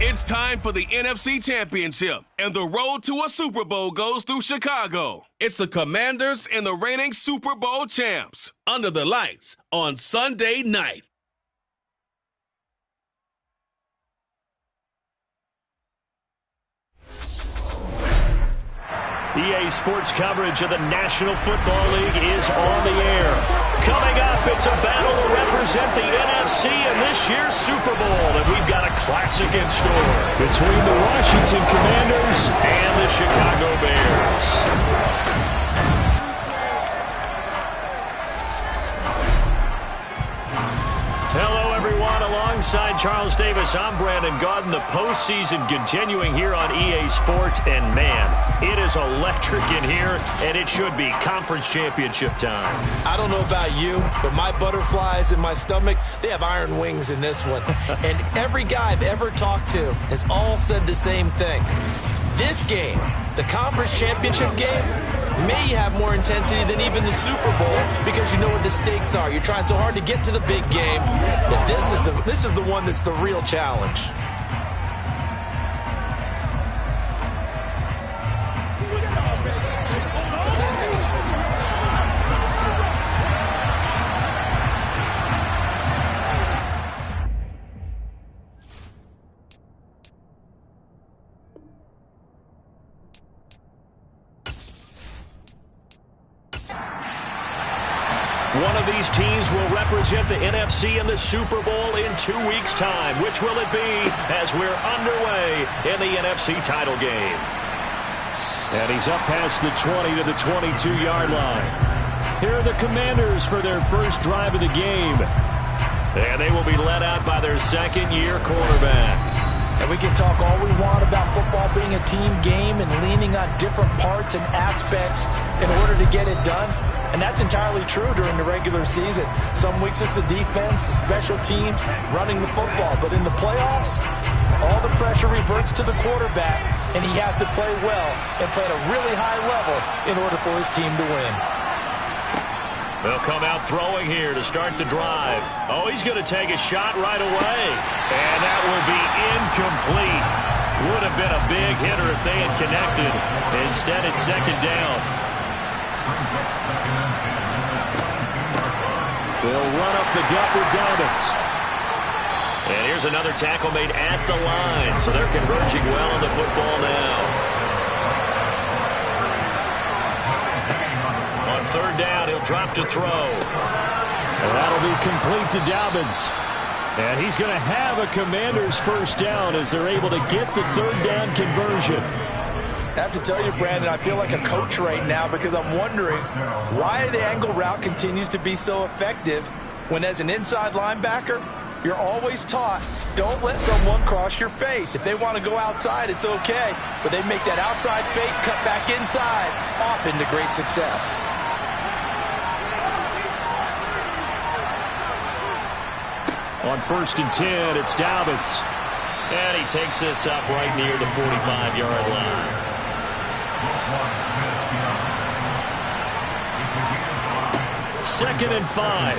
It's time for the NFC Championship, and the road to a Super Bowl goes through Chicago. It's the Commanders and the reigning Super Bowl champs, under the lights on Sunday night. EA Sports coverage of the National Football League is on the air. Coming up, it's a battle to represent the NFC in this year's Super Bowl, and we've got a classic in store between the Washington Commanders and the Chicago Bears. Hello, everyone. Alongside Charles Davis, I'm Brandon Gaudin. The postseason continuing here on EA Sports, and man, it is electric in here, and it should be conference championship time. I don't know about you, but my butterflies in my stomach, they have iron wings in this one. And every guy I've ever talked to has all said the same thing. This game, the conference championship game, may have more intensity than even the Super Bowl because you know what the stakes are. You're trying so hard to get to the big game that this is the one that's the real challenge. One of these teams will represent the NFC in the Super Bowl in 2 weeks' time. Which will it be as we're underway in the NFC title game? And he's up past the 20 to the 22-yard line. Here are the Commanders for their first drive of the game. And they will be led out by their second-year quarterback. And we can talk all we want about football being a team game and leaning on different parts and aspects in order to get it done. And that's entirely true during the regular season. Some weeks it's the defense, the special teams, running the football. But in the playoffs, all the pressure reverts to the quarterback, and he has to play well and play at a really high level in order for his team to win. They'll come out throwing here to start the drive. Oh, he's going to take a shot right away. And that will be incomplete. Would have been a big hitter if they had connected. Instead, it's second down. They'll run up the gut with Dobbins. And here's another tackle made at the line. So they're converging well on the football now. On third down, he'll drop to throw. And that'll be complete to Dobbins. And he's going to have a Commander's first down as they're able to get the third down conversion. I have to tell you, Brandon, I feel like a coach right now because I'm wondering why the angle route continues to be so effective when, as an inside linebacker, you're always taught, don't let someone cross your face. If they want to go outside, it's okay. But they make that outside fake, cut back inside, often to great success. On 1st and 10, it's Dobbins. And he takes this up right near the 45-yard line. Second and 5.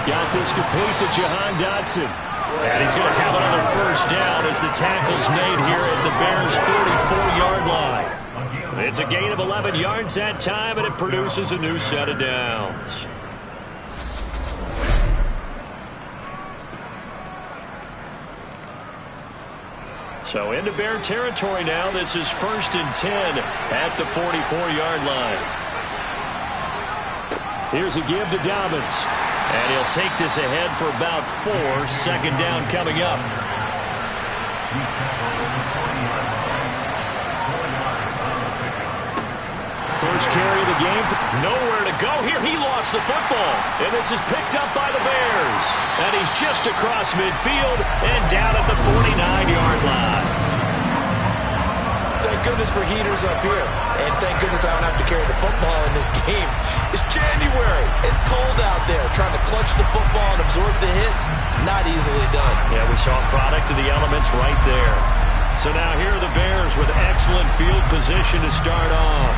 Got this complete to Jahan Dotson. And he's going to have another first down as the tackle's made here at the Bears' 44-yard line. It's a gain of 11 yards that time, and it produces a new set of downs. So into Bear territory now. This is 1st and 10 at the 44-yard line. Here's a give to Dobbins. And he'll take this ahead for about 4. Second down coming up. First carry of the game. Nowhere to go here. He lost the football. And this is picked up by the Bears. And he's just across midfield and down at the 49-yard line. Thank goodness for heaters up here. And thank goodness I don't have to carry the football in this game. It's January. It's cold out there. Trying to clutch the football and absorb the hits, not easily done. Yeah, we saw a product of the elements right there. So now here are the Bears with excellent field position to start off.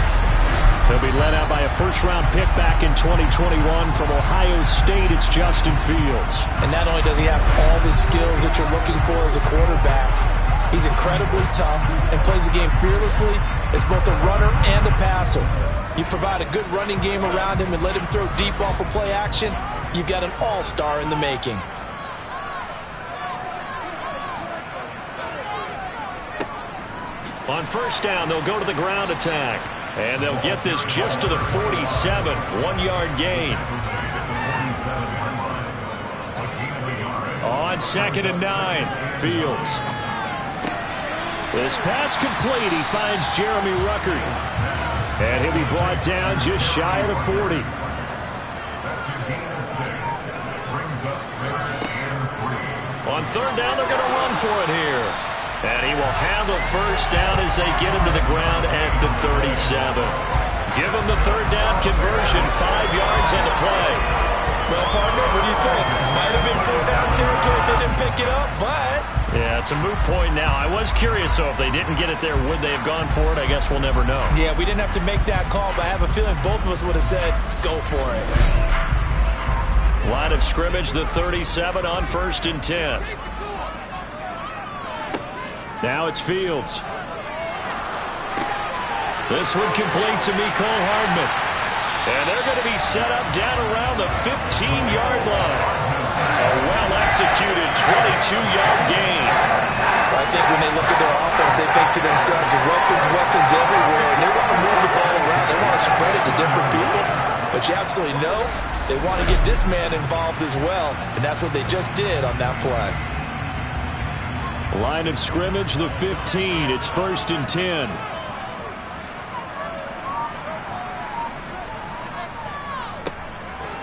He'll be led out by a first-round pick back in 2021 from Ohio State. It's Justin Fields. And not only does he have all the skills that you're looking for as a quarterback, he's incredibly tough and plays the game fearlessly as both a runner and a passer. You provide a good running game around him and let him throw deep off of play action, you've got an all-star in the making. On first down, they'll go to the ground attack. And they'll get this just to the 47, 1-yard gain. On 2nd and 9, Fields. This pass complete. He finds Jeremy Ruckert. And he'll be brought down just shy of the 40. On 3rd down, they're going to run for it here. And he will have a first down as they get him to the ground at the 37. Give him the 3rd down conversion, 5 yards on the play. Well, partner, what do you think? Might have been 4th down territory if they didn't pick it up, but... Yeah, it's a moot point now. I was curious, though, if they didn't get it there, would they have gone for it? I guess we'll never know. Yeah, we didn't have to make that call, but I have a feeling both of us would have said, go for it. Line of scrimmage, the 37 on 1st and 10. Now it's Fields. This one complete to Mecole Hardman. And they're going to be set up down around the 15-yard line. A well-executed 22-yard gain. I think when they look at their offense, they think to themselves, weapons everywhere. And they want to move the ball around. They want to spread it to different people. But you absolutely know they want to get this man involved as well. And that's what they just did on that play. Line of scrimmage, the 15. It's 1st and 10.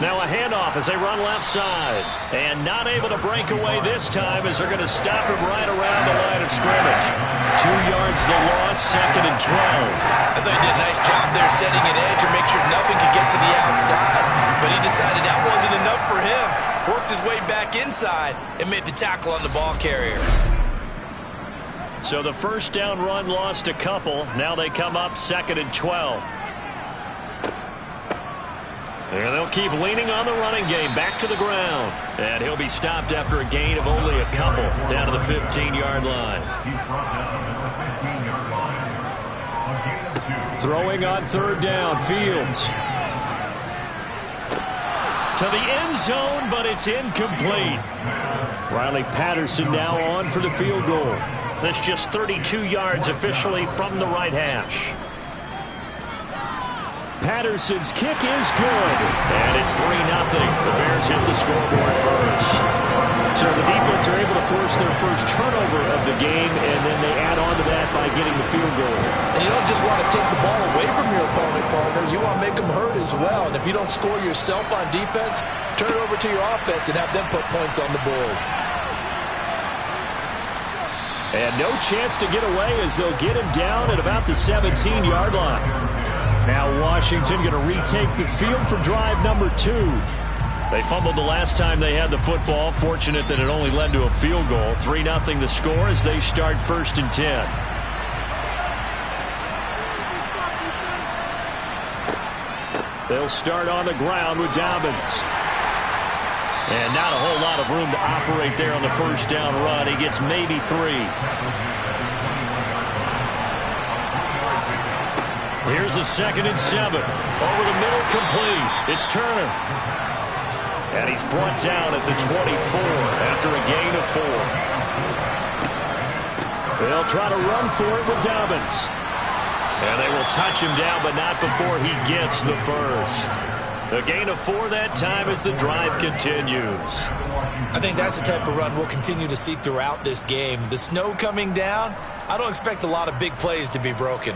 Now a handoff as they run left side. And not able to break away this time as they're going to stop him right around the line of scrimmage. 2 yards the loss, 2nd and 12. I thought he did a nice job there setting an edge and make sure nothing could get to the outside. But he decided that wasn't enough for him. Worked his way back inside and made the tackle on the ball carrier. So the first down run lost a couple. Now they come up 2nd and 12. And they'll keep leaning on the running game back to the ground. And he'll be stopped after a gain of only a couple down to the 15-yard line. Throwing on 3rd down, Fields. To the end zone, but it's incomplete. Riley Patterson now on for the field goal. That's just 32 yards officially from the right hash. Patterson's kick is good. And it's 3-0. The Bears hit the scoreboard first. So the defense are able to force their first turnover of the game, and then they add on to that by getting the field goal. And you don't just want to take the ball away from your opponent, partner. You want to make them hurt as well. And if you don't score yourself on defense, turn it over to your offense and have them put points on the board. And no chance to get away as they'll get him down at about the 17-yard line. Now Washington going to retake the field for drive number 2. They fumbled the last time they had the football. Fortunate that it only led to a field goal. 3-0 the score as they start 1st and 10. They'll start on the ground with Dobbins. And not a whole lot of room to operate there on the first down run. He gets maybe 3. Here's a 2nd and 7. Over the middle, complete. It's Turner. And he's brought down at the 24 after a gain of 4. They'll try to run for it with Dobbins. And they will touch him down, but not before he gets the first. A gain of 4 that time as the drive continues. I think that's the type of run we'll continue to see throughout this game. The snow coming down, I don't expect a lot of big plays to be broken.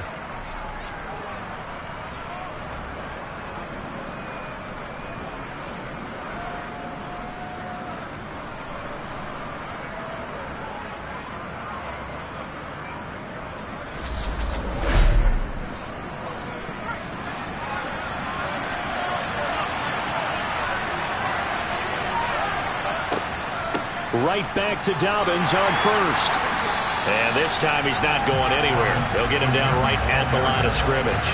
Right back to Dobbins on first. And this time he's not going anywhere. They'll get him down right at the line of scrimmage.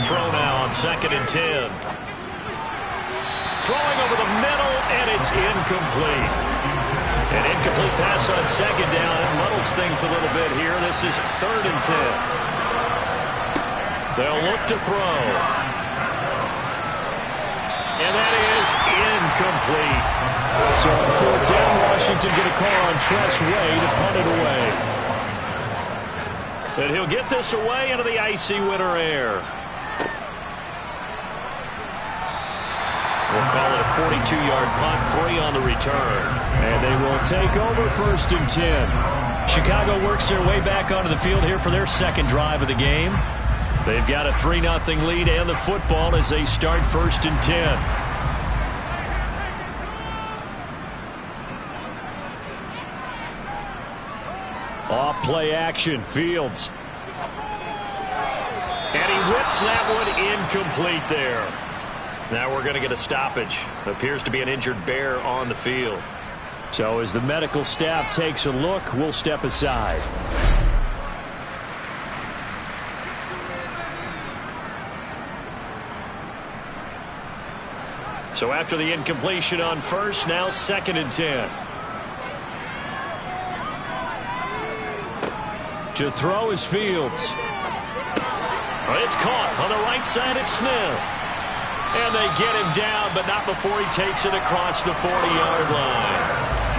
to throw now on 2nd and 10. Throwing over the middle, and it's incomplete. An incomplete pass on 2nd down. It muddles things a little bit here. This is 3rd and 10. They'll look to throw. And that is incomplete. So on 4th down, Washington get a call on Tress Way to punt it away. And he'll get this away into the icy winter air. We'll call it a 42-yard punt, 3 on the return. And they will take over 1st and 10. Chicago works their way back onto the field here for their second drive of the game. They've got a 3-0 lead and the football as they start 1st and 10. Off play action, Fields. And he whips that one incomplete there. Now we're going to get a stoppage. Appears to be an injured bear on the field. So as the medical staff takes a look, we'll step aside. So after the incompletion on 1st, now 2nd and 10. To throw is Fields. It's caught on the right side at Smith. And they get him down, but not before he takes it across the 40-yard line.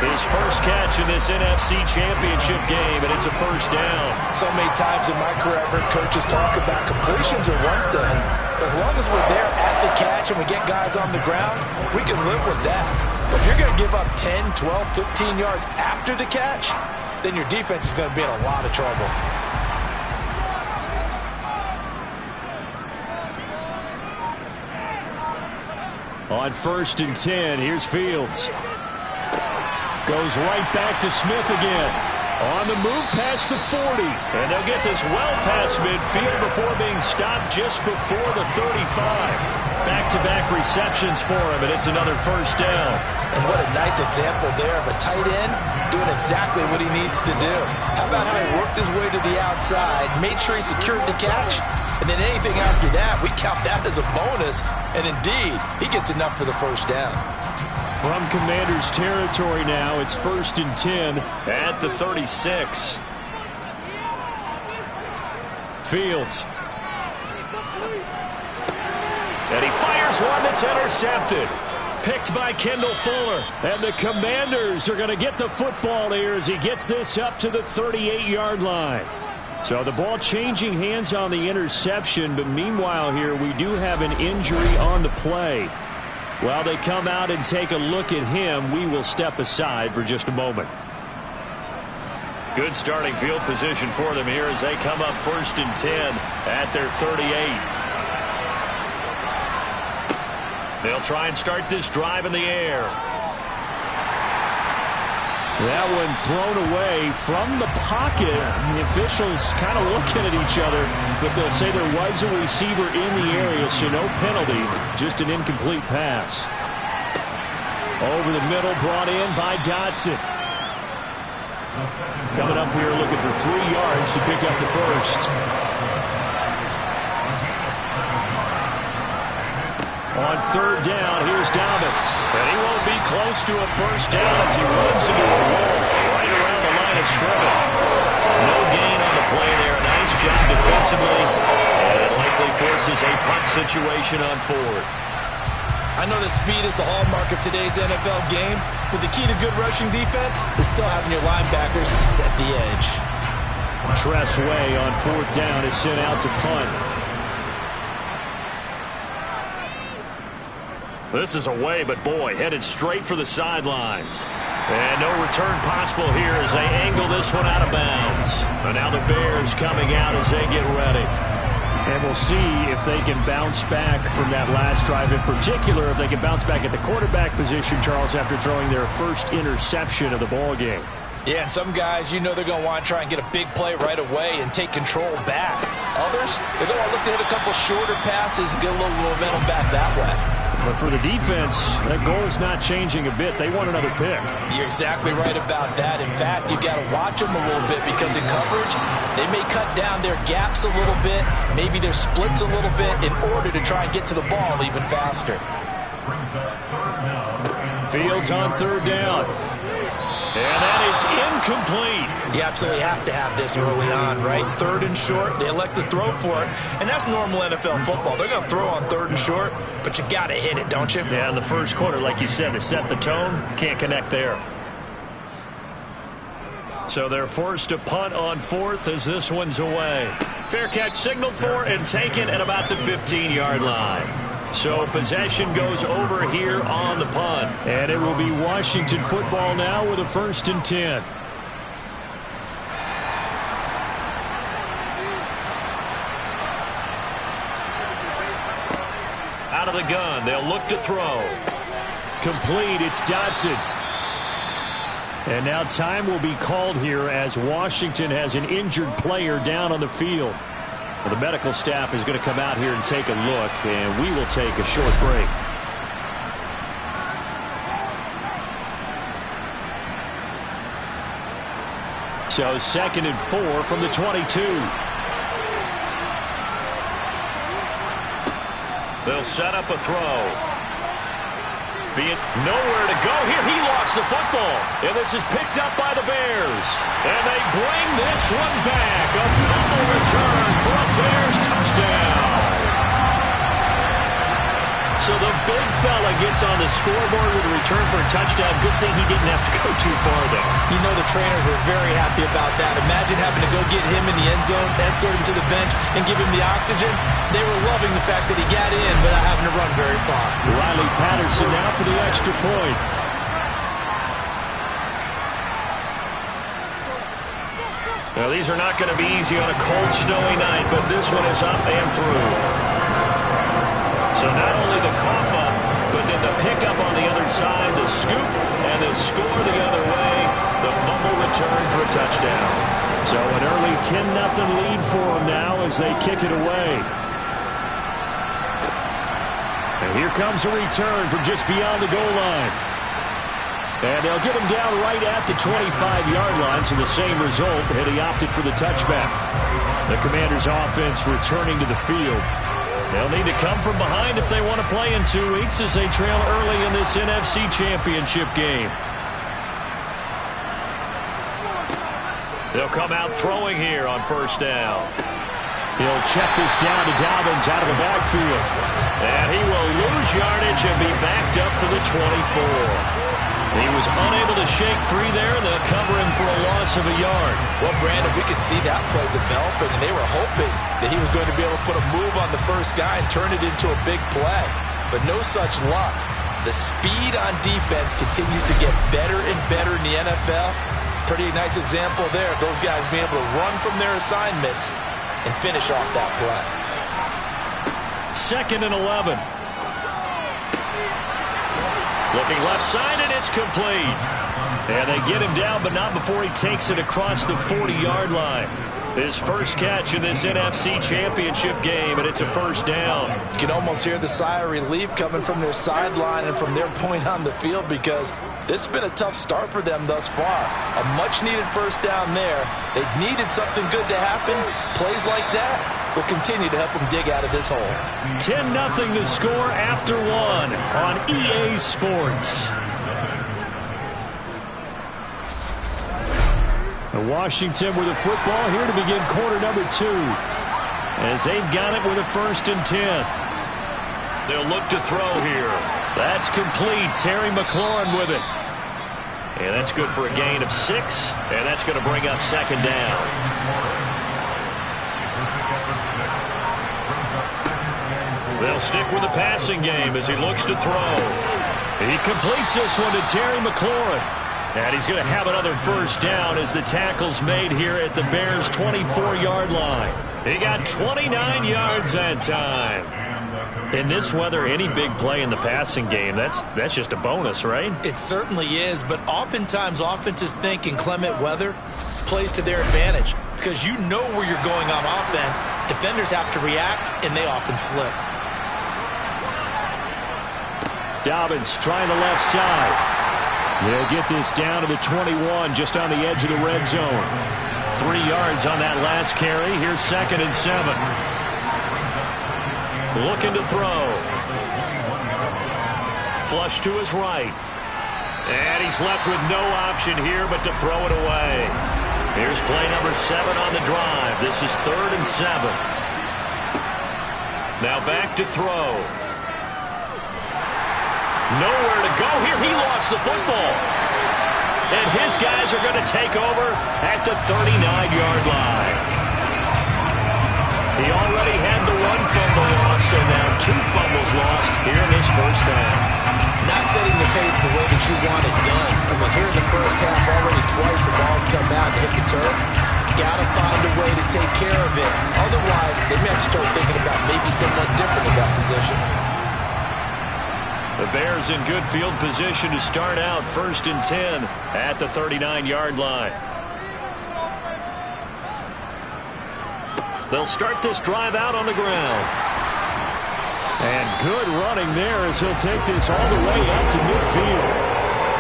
His first catch in this NFC Championship game, and it's a 1st down. So many times in my career, I've heard coaches talk about completions are one thing, but as long as we're there at the catch and we get guys on the ground, we can live with that. But if you're going to give up 10, 12, 15 yards after the catch, then your defense is going to be in a lot of trouble. On 1st and 10, here's Fields. Goes right back to Smith again. On the move past the 40. And they'll get this well past midfield before being stopped just before the 35. Back-to-back receptions for him, and it's another 1st down. And what a nice example there of a tight end doing exactly what he needs to do. How about how he worked his way to the outside, made sure he secured the catch, and then anything after that, we count that as a bonus. And indeed, he gets enough for the 1st down. From Commanders territory now, it's 1st and 10 at the 36. Fields. And he fires one that's intercepted. Picked by Kendall Fuller. And the Commanders are going to get the football here as he gets this up to the 38-yard line. So the ball changing hands on the interception, but meanwhile here we do have an injury on the play. While they come out and take a look at him, we will step aside for just a moment. Good starting field position for them here as they come up 1st and 10 at their 38. They'll try and start this drive in the air. That one thrown away from the pocket. The officials kind of looking at each other, but they'll say there was a receiver in the area, so no penalty, just an incomplete pass. Over the middle, brought in by Dotson. Coming up here looking for 3 yards to pick up the 1st. On 3rd down, here's Dobbins. And he won't be close to a 1st down as he runs into a wall right around the line of scrimmage. No gain on the play there. Nice job defensively. And it likely forces a punt situation on 4th. I know that speed is the hallmark of today's NFL game, but the key to good rushing defense is still having your linebackers set the edge. Tress Way on 4th down is sent out to punt. This is away, but boy, headed straight for the sidelines. And no return possible here as they angle this one out of bounds. And now the Bears coming out as they get ready. And we'll see if they can bounce back from that last drive. In particular, if they can bounce back at the quarterback position, Charles, after throwing their first interception of the ball game. Yeah, and some guys, you know they're going to want to try and get a big play right away and take control back. Others, they're going to look to hit a couple shorter passes and get a little momentum back that way. But for the defense, that goal's not changing a bit. They want another pick. You're exactly right about that. In fact, you've got to watch them a little bit because in coverage, they may cut down their gaps a little bit, maybe their splits a little bit in order to try and get to the ball even faster. Fields on third down. And that is incomplete. You absolutely have to have this early on, right? Third and short, they elect to throw for it. And that's normal NFL football. They're going to throw on third and short, but you've got to hit it, don't you? Yeah, in the first quarter, like you said, to set the tone, can't connect there. So they're forced to punt on fourth as this one's away. Fair catch signaled for and taken at about the 15-yard line. So possession goes over here on the punt. And it will be Washington football now with a 1st and 10. Out of the gun, they'll look to throw. Complete, it's Dotson. And now time will be called here as Washington has an injured player down on the field. Well, the medical staff is going to come out here and take a look, and we will take a short break. So 2nd and 4 from the 22. They'll set up a throw. Be it nowhere to go here. He lost the football. And this is picked up by the Bears. And they bring this one back. A fumble return for a Bears touchdown. So the big fella gets on the scoreboard with a return for a touchdown. Good thing he didn't have to go too far there. You know the trainers were very happy about that. Imagine having to go get him in the end zone, escort him to the bench, and give him the oxygen. They were loving the fact that he got in without having to run very far. Riley Patterson now for the extra point. Now, these are not going to be easy on a cold, snowy night, but this one is up and through. So not only the cough up, but then the pickup on the other side, the scoop, and the score the other way, the fumble return for a touchdown. So an early 10-0 lead for them now as they kick it away. And here comes a return from just beyond the goal line. And they'll get him down right at the 25-yard line, so the same result, and he opted for the touchback. The Commanders' offense returning to the field. They'll need to come from behind if they want to play in 2 weeks as they trail early in this NFC Championship game. They'll come out throwing here on 1st down. He'll check this down to Dobbins out of the backfield. And he will lose yardage and be backed up to the 24. He was unable to shake free there. They'll cover him for a loss of a yard. Well, Brandon, we could see that play developing, and they were hoping that he was going to be able to put a move on the first guy and turn it into a big play. But no such luck. The speed on defense continues to get better and better in the NFL. Pretty nice example there of those guys being able to run from their assignments and finish off that play. 2nd and 11. Looking left side, and it's complete. And they get him down, but not before he takes it across the 40-yard line. His first catch in this NFC Championship game, and it's a 1st down. You can almost hear the sigh of relief coming from their sideline and from their point on the field because this has been a tough start for them thus far. A much-needed 1st down there. They needed something good to happen. Plays like that will continue to help them dig out of this hole. 10-0 the score after 1 on EA Sports. And Washington with the football here to begin quarter number 2. As they've got it with a 1st and 10. They'll look to throw here. That's complete. Terry McLaurin with it. And that's good for a gain of 6. And that's going to bring up 2nd down. They'll stick with the passing game as he looks to throw. He completes this one to Terry McLaurin. And he's going to have another 1st down as the tackle's made here at the Bears' 24-yard line. He got 29 yards that time. In this weather, any big play in the passing game, that's just a bonus, right? It certainly is, but oftentimes offenses think inclement weather plays to their advantage because you know where you're going on offense. Defenders have to react, and they often slip. Dobbins trying the left side. They'll get this down to the 21, just on the edge of the red zone. 3 yards on that last carry. Here's 2nd and 7. Looking to throw. Flush to his right. And he's left with no option here but to throw it away. Here's play number 7 on the drive. This is 3rd and 7. Now back to throw. Nowhere to go here. He lost the football. And his guys are going to take over at the 39-yard line. He already had the 1 fumble loss, so now 2 fumbles lost here in this first half. Not setting the pace the way that you want it done. I mean, here in the first half, already twice the ball's come out and hit the turf. Got to find a way to take care of it. Otherwise, they may have to start thinking about maybe someone different in that position. The Bears in good field position to start out 1st and 10 at the 39-yard line. They'll start this drive out on the ground. And good running there as he'll take this all the way up to midfield.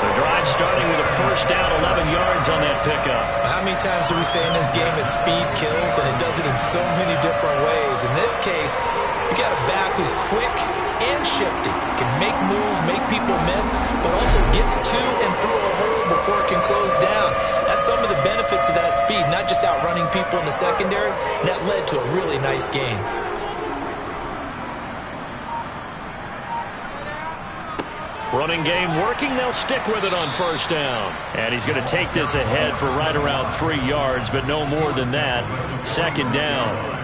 The drive starting with a first down, 11 yards on that pickup. How many times do we say in this game that speed kills, and it does it in so many different ways? In this case, you got a back who's quick and shifty, can make moves, make people miss, but also gets to and through a hole before it can close down. That's some of the benefits of that speed, not just outrunning people in the secondary. And that led to a really nice gain. Running game working. They'll stick with it on first down. And he's going to take this ahead for right around 3 yards, but no more than that. 2nd down.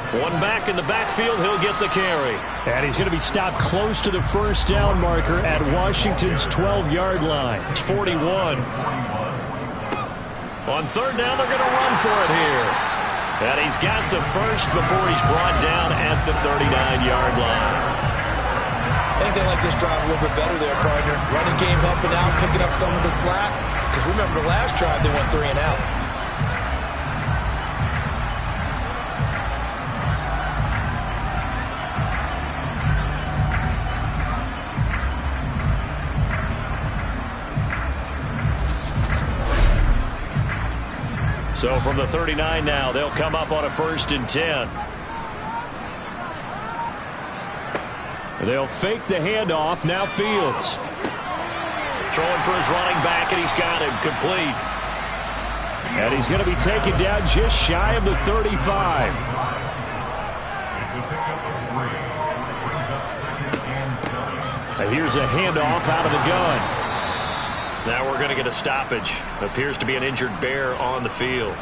1 back in the backfield. He'll get the carry. And he's going to be stopped close to the first down marker at Washington's 12-yard line. 41. On 3rd down, they're going to run for it here. And he's got the first before he's brought down at the 39-yard line. I think they like this drive a little bit better there, partner. Running game helping out, picking up some of the slack. Because remember, the last drive they went 3 and out. So from the 39 now, they'll come up on a 1st and 10. They'll fake the handoff. Now Fields. Throwing for his running back, and he's got him complete. And he's going to be taken down just shy of the 35. And here's a handoff out of the gun. Now we're going to get a stoppage. Appears to be an injured Bear on the field.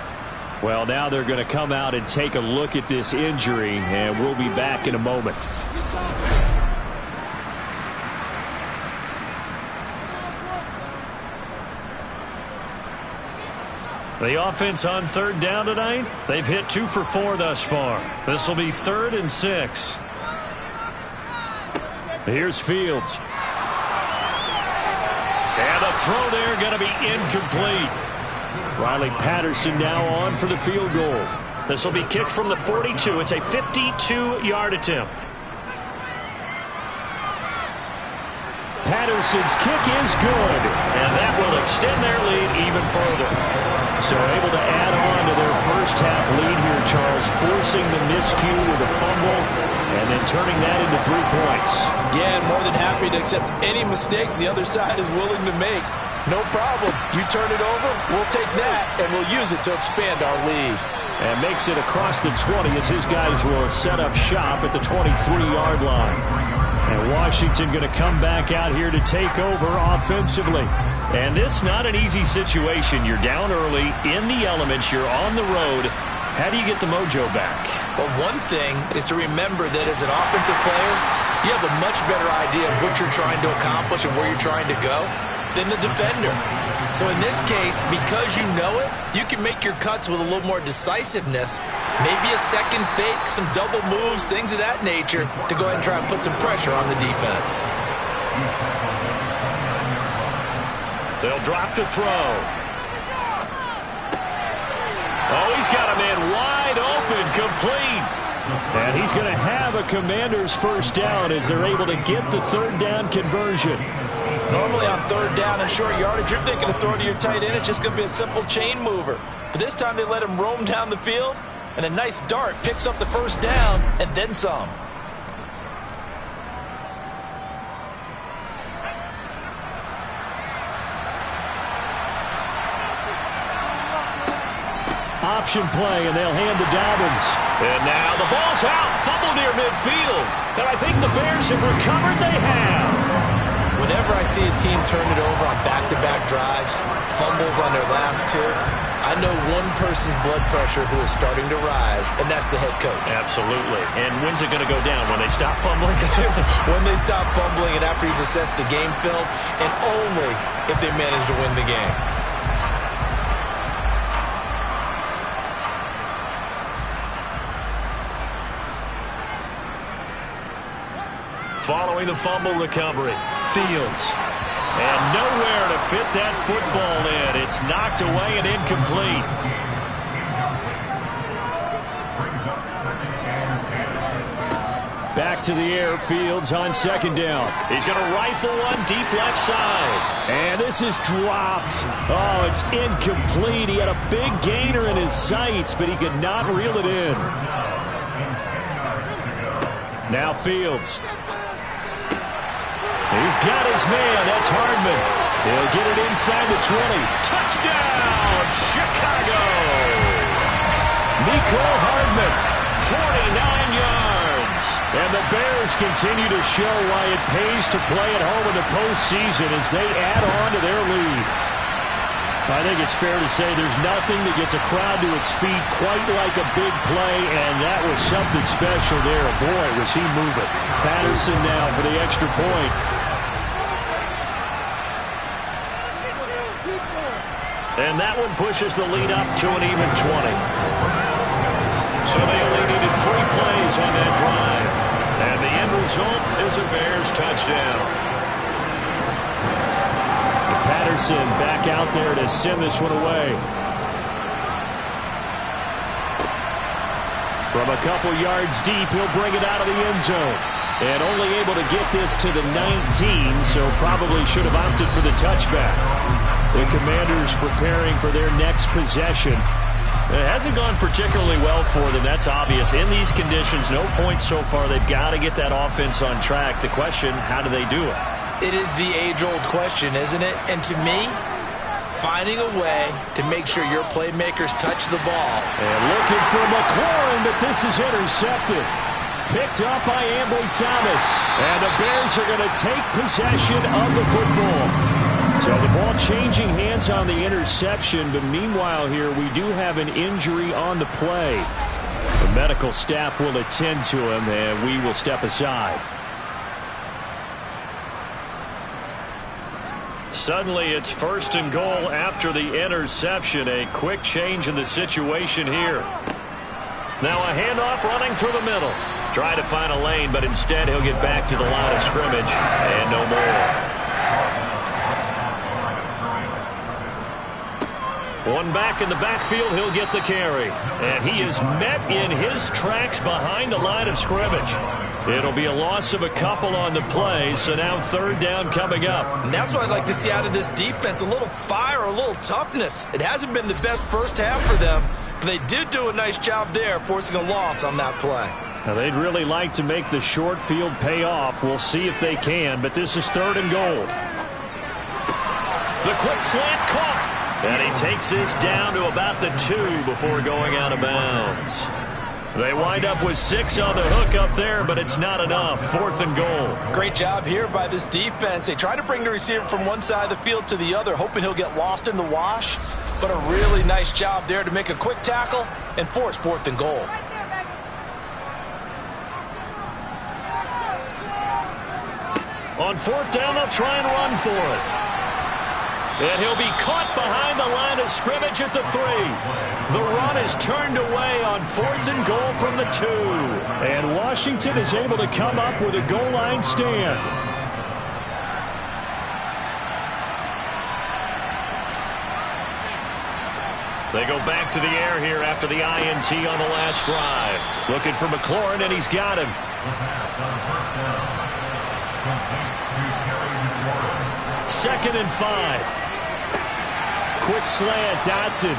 Well, now they're going to come out and take a look at this injury, and we'll be back in a moment. The offense on 3rd down tonight, they've hit 2 for 4 thus far. This will be 3rd and 6. Here's Fields. And the throw there going to be incomplete. Riley Patterson now on for the field goal. This will be kicked from the 42. It's a 52-yard attempt. Patterson's kick is good. And that will extend their lead even further. So able to add on to their first half lead here, Charles, forcing the miscue with a fumble and then turning that into 3 points. Yeah, and more than happy to accept any mistakes the other side is willing to make. No problem. You turn it over, we'll take that, and we'll use it to expand our lead. And makes it across the 20 as his guys will set up shop at the 23-yard line. And Washington going to come back out here to take over offensively. And this not an easy situation. You're down early, in the elements, you're on the road. How do you get the mojo back? Well, one thing is to remember that as an offensive player, you have a much better idea of what you're trying to accomplish and where you're trying to go than the defender. So in this case, because you know it, you can make your cuts with a little more decisiveness. Maybe a second fake, some double moves, things of that nature to go ahead and try and put some pressure on the defense. They'll drop to throw. Oh, he's got a man wide open, complete. And he's going to have a Commander's first down as they're able to get the third down conversion. Normally on third down and short yardage, you're thinking of throwing to your tight end. It's just going to be a simple chain mover. But this time they let him roam down the field, and a nice dart picks up the first down and then some. Option play, and they'll hand to Dobbins. And now the ball's out. Fumble near midfield. And I think the Bears have recovered. They have. Whenever I see a team turn it over on back-to-back drives, fumbles on their last two, I know one person's blood pressure who is starting to rise, and that's the head coach. Absolutely. And when's it going to go down? When they stop fumbling? When they stop fumbling and after he's assessed the game film, and only if they manage to win the game. Following the fumble recovery, Fields. And nowhere to fit that football in. It's knocked away and incomplete. Back to the air, Fields on second down. He's going to rifle one deep left side. And this is dropped. Oh, it's incomplete. He had a big gainer in his sights, but he could not reel it in. Now Fields. He's got his man. That's Hardman. He'll get it inside the 20. Touchdown, Chicago! Mecole Hardman, 49 yards. And the Bears continue to show why it pays to play at home in the postseason as they add on to their lead. I think it's fair to say there's nothing that gets a crowd to its feet quite like a big play, and that was something special there. Boy, was he moving. Patterson now for the extra point. And that one pushes the lead up to an even 20. So they only needed 3 plays on that drive. And the end result is a Bears touchdown. Patterson back out there to send this one away. From a couple yards deep, he'll bring it out of the end zone. And only able to get this to the 19, so probably should have opted for the touchback. The Commanders preparing for their next possession. It hasn't gone particularly well for them, that's obvious. In these conditions, no points so far. They've got to get that offense on track. The question, how do they do it? It is the age-old question, isn't it? And to me, finding a way to make sure your playmakers touch the ball. And looking for McLaurin, but this is intercepted. Picked up by Ambry Thomas. And the Bears are going to take possession of the football. So the ball changing hands on the interception, but meanwhile here we do have an injury on the play. The medical staff will attend to him, and we will step aside. Suddenly it's 1st and goal after the interception. A quick change in the situation here. Now a handoff running through the middle. Try to find a lane, but instead he'll get back to the line of scrimmage and no more. One back in the backfield, he'll get the carry. And he is met in his tracks behind the line of scrimmage. It'll be a loss of a couple on the play, so now 3rd down coming up. And that's what I'd like to see out of this defense, a little fire, a little toughness. It hasn't been the best first half for them, but they did do a nice job there, forcing a loss on that play. Now they'd really like to make the short field pay off. We'll see if they can, but this is 3rd and goal. The quick slant caught. And he takes this down to about the 2 before going out of bounds. They wind up with 6 on the hook up there, but it's not enough. 4th and goal. Great job here by this defense. They try to bring the receiver from one side of the field to the other, hoping he'll get lost in the wash. But a really nice job there to make a quick tackle and force 4th and goal. On 4th down, they'll try and run for it. And he'll be caught behind the line of scrimmage at the 3. The run is turned away on 4th and goal from the 2. And Washington is able to come up with a goal line stand. They go back to the air here after the INT on the last drive. Looking for McLaurin, and he's got him. 2nd and 5. Quick slant, Dotson.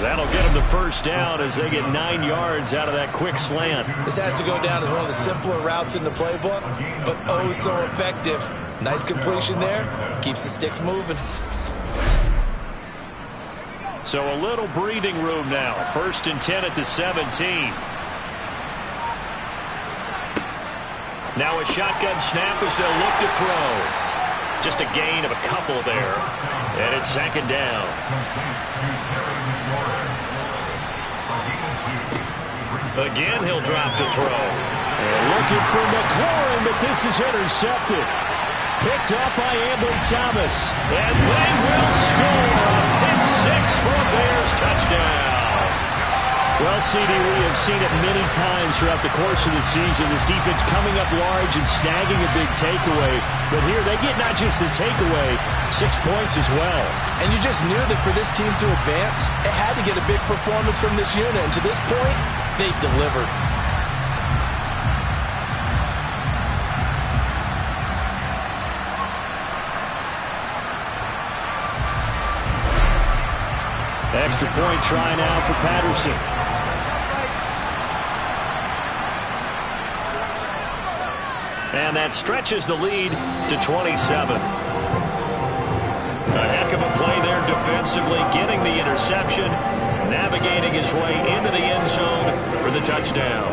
That'll get him the first down as they get 9 yards out of that quick slant. This has to go down as one of the simpler routes in the playbook, but oh so effective. Nice completion there. Keeps the sticks moving. So a little breathing room now. 1st and 10 at the 17. Now a shotgun snap as they'll look to throw. Just a gain of a couple there. And it's 2nd down. Again, he'll drop to throw. And looking for McLaurin, but this is intercepted. Picked up by Ambler Thomas. And they will score a pick 6 for a Bears touchdown. Well, CD, we have seen it many times throughout the course of the season. This defense coming up large and snagging a big takeaway. But here they get not just the takeaway, 6 points as well. And you just knew that for this team to advance, it had to get a big performance from this unit. And to this point, they've delivered. Extra point try now for Patterson. And that stretches the lead to 27. A heck of a play there defensively, getting the interception, navigating his way into the end zone for the touchdown.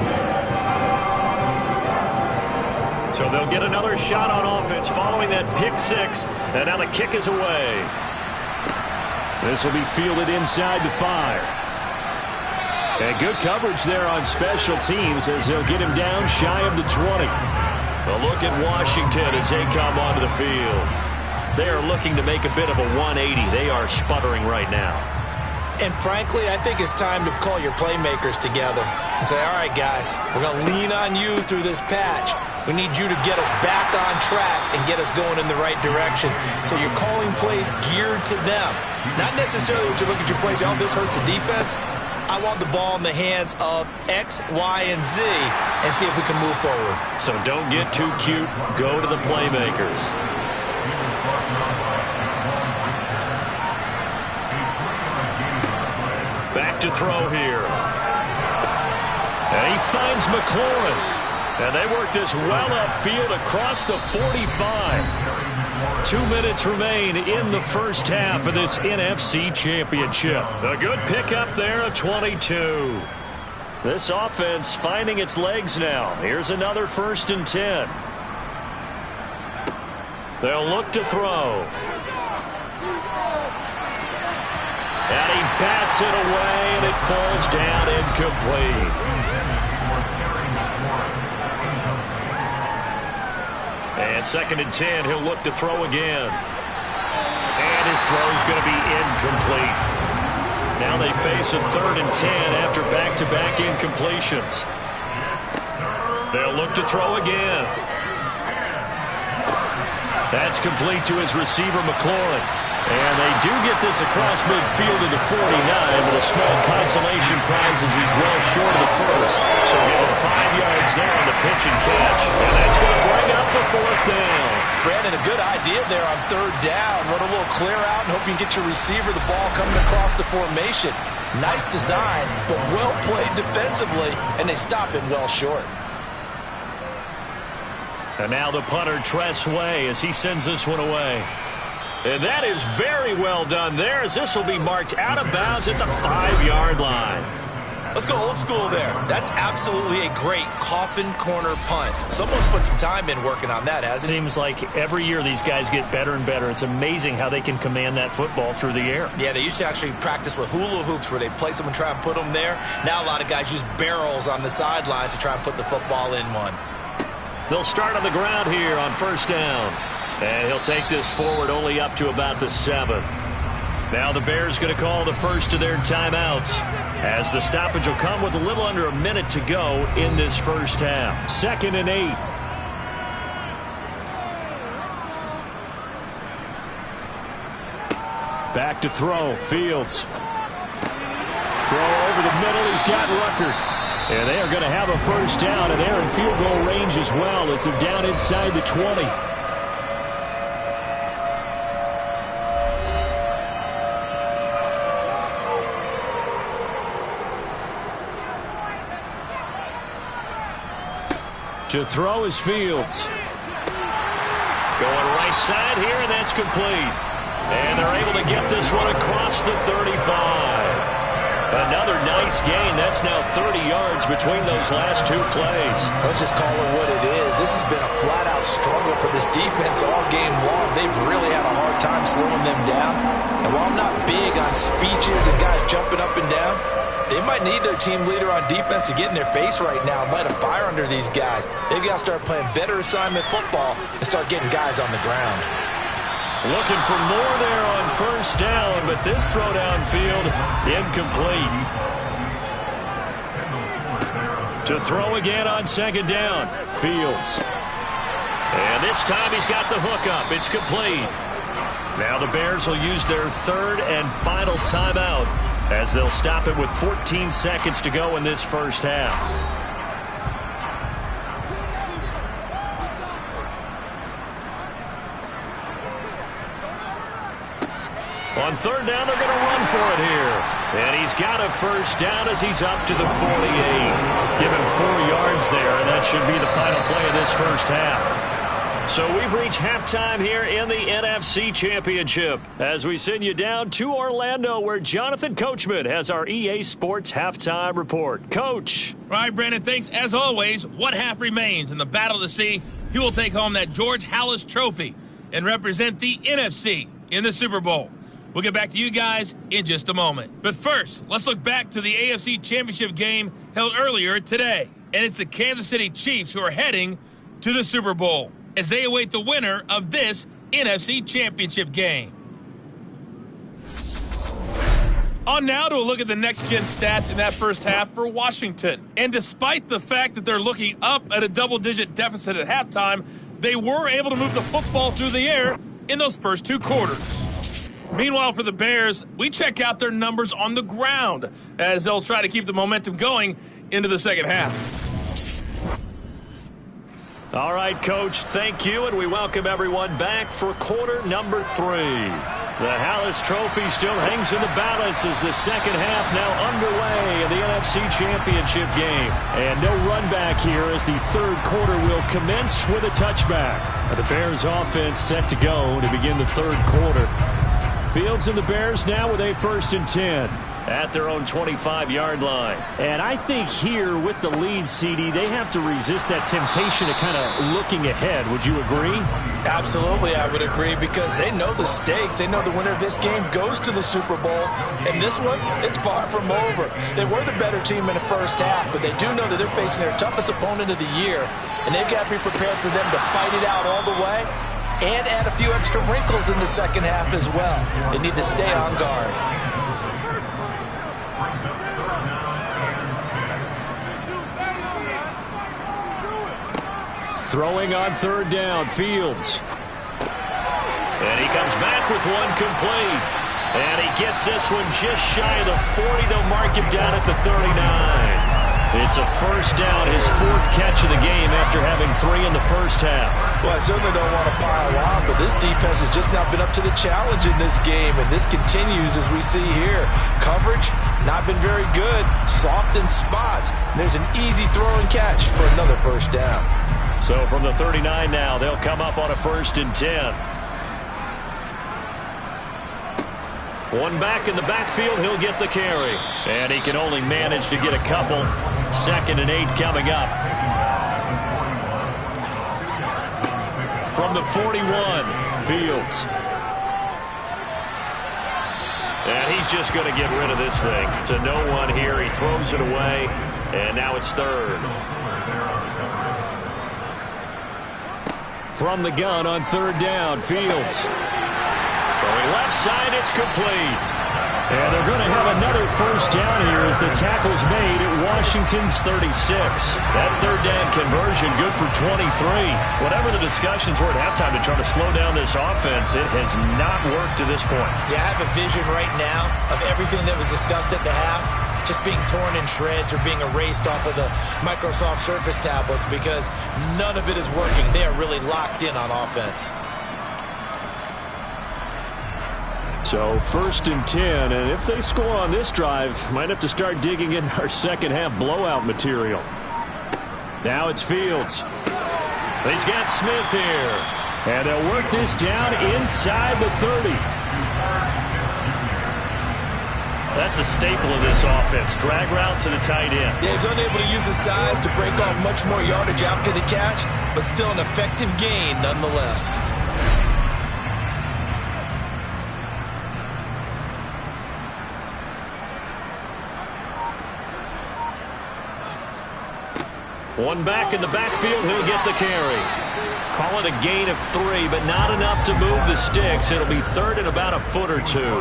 So they'll get another shot on offense following that pick 6, and now the kick is away. This will be fielded inside the 5. And good coverage there on special teams as they'll get him down shy of the 20. A look at Washington as they come onto the field. They are looking to make a bit of a 180. They are sputtering right now. And frankly, I think it's time to call your playmakers together and say, all right, guys, we're going to lean on you through this patch. We need you to get us back on track and get us going in the right direction. So you're calling plays geared to them. Not necessarily what you look at your plays, oh, this hurts the defense. I want the ball in the hands of X, Y, and Z and see if we can move forward. So don't get too cute. Go to the playmakers. Back to throw here. And he finds McLaurin. And they work this well upfield across the 45. 2 minutes remain in the first half of this NFC Championship. A good pickup there of 22. This offense finding its legs now. Here's another 1st and 10. They'll look to throw. And he bats it away, and it falls down incomplete. And 2nd and 10, he'll look to throw again. And his throw's going to be incomplete. Now they face a 3rd and 10 after back-to-back incompletions. They'll look to throw again. That's complete to his receiver, McLaurin. And they do get this across midfield to the 49, but a small consolation prize as he's well short of the first. So give him 5 yards there on the pitch and catch. And that's going to bring up the 4th down. Brandon, a good idea there on 3rd down. Run a little clear out and hope you can get your receiver the ball coming across the formation. Nice design, but well played defensively, and they stop him well short. And now the punter, Tress Way, as he sends this one away. And that is very well done there, as this will be marked out of bounds at the 5-yard line. Let's go old school there. That's absolutely a great coffin corner punt. Someone's put some time in working on that, hasn't it? Seems like every year these guys get better and better. It's amazing how they can command that football through the air. Yeah, they used to actually practice with hula hoops where they place them and try and put them there. Now a lot of guys use barrels on the sidelines to try and put the football in one. They'll start on the ground here on 1st down. And he'll take this forward only up to about the 7. Now the Bears going to call the first of their timeouts, as the stoppage will come with a little under a minute to go in this first half. 2nd and 8. Back to throw. Fields. Throw over the middle. He's got Rucker. And they are going to have a first down, and they're in field goal range as well as they're down inside the 20. To throw is Fields. Going right side here, and that's complete. And they're able to get this one across the 35. Another nice gain. That's now 30 yards between those last 2 plays. Let's just call it what it is. This has been a flat-out struggle for this defense all game long. They've really had a hard time slowing them down. And while I'm not big on speeches and guys jumping up and down, they might need their team leader on defense to get in their face right now and light a fire under these guys. They've got to start playing better assignment football and start getting guys on the ground. Looking for more there on first down, but this throw downfield incomplete. To throw again on 2nd down, Fields. And this time he's got the hook up. It's complete. Now the Bears will use their 3rd and final timeout, as they'll stop it with 14 seconds to go in this first half. On 3rd down, they're going to run for it here. And he's got a first down as he's up to the 48. Give him 4 yards there, and that should be the final play of this first half. So we've reached halftime here in the NFC Championship as we send you down to Orlando, where Jonathan Coachman has our EA Sports Halftime Report. Coach. All right, Brandon, thanks. As always, one half remains in the battle to see who will take home that George Halas Trophy and represent the NFC in the Super Bowl. We'll get back to you guys in just a moment. But first, let's look back to the AFC Championship game held earlier today. And it's the Kansas City Chiefs who are heading to the Super Bowl as they await the winner of this NFC Championship game. On now to a look at the next-gen stats in that first half for Washington. And despite the fact that they're looking up at a double-digit deficit at halftime, they were able to move the football through the air in those first 2 quarters. Meanwhile, for the Bears, we check out their numbers on the ground as they'll try to keep the momentum going into the second half. All right, Coach, thank you, and we welcome everyone back for quarter number 3. The Halas Trophy still hangs in the balance as the second half now underway in the NFC Championship game. And no run back here as the 3rd quarter will commence with a touchback. The Bears offense set to go to begin the 3rd quarter. Fields and the Bears now with a 1st and 10 at their own 25-yard line. And I think here with the lead, CD, they have to resist that temptation of kind of looking ahead. Would you agree? Absolutely, I would agree, because they know the stakes. They know the winner of this game goes to the Super Bowl. And this one, it's far from over. They were the better team in the first half, but they do know that they're facing their toughest opponent of the year. And they've got to be prepared for them to fight it out all the way and add a few extra wrinkles in the second half as well. They need to stay on guard. Throwing on 3rd down, Fields. And he comes back with one complete. And he gets this one just shy of the 40. They'll mark him down at the 39. It's a first down, his 4th catch of the game after having 3 in the first half. Well, I certainly don't want to pile on, but this defense has just not been up to the challenge in this game, and this continues as we see here. Coverage, not been very good, soft in spots. There's an easy throw and catch for another first down. So from the 39 now, they'll come up on a 1st and 10. One back in the backfield, he'll get the carry. And he can only manage to get a couple. 2nd and 8 coming up. From the 41, Fields. And he's just going to get rid of this thing. To no one here, he throws it away. And now it's 3rd. From the gun on third down, Fields. Throwing left side, it's complete. And they're going to have another first down here as the tackle's made at Washington's 36. That third down conversion good for 23. Whatever the discussions were at halftime to try to slow down this offense, it has not worked to this point. Yeah, I have a vision right now of everything that was discussed at the half just being torn in shreds or being erased off of the Microsoft Surface tablets because none of it is working. They are really locked in on offense. So 1st and 10, and if they score on this drive, might have to start digging in our second half blowout material. Now it's Fields. He's got Smith here. And they'll work this down inside the 30. That's a staple of this offense. Drag route to the tight end. Yeah, he's unable to use his size to break off much more yardage after the catch, but still an effective gain nonetheless. One back in the backfield, he'll get the carry. Call it a gain of 3, but not enough to move the sticks. It'll be third and about a foot or two.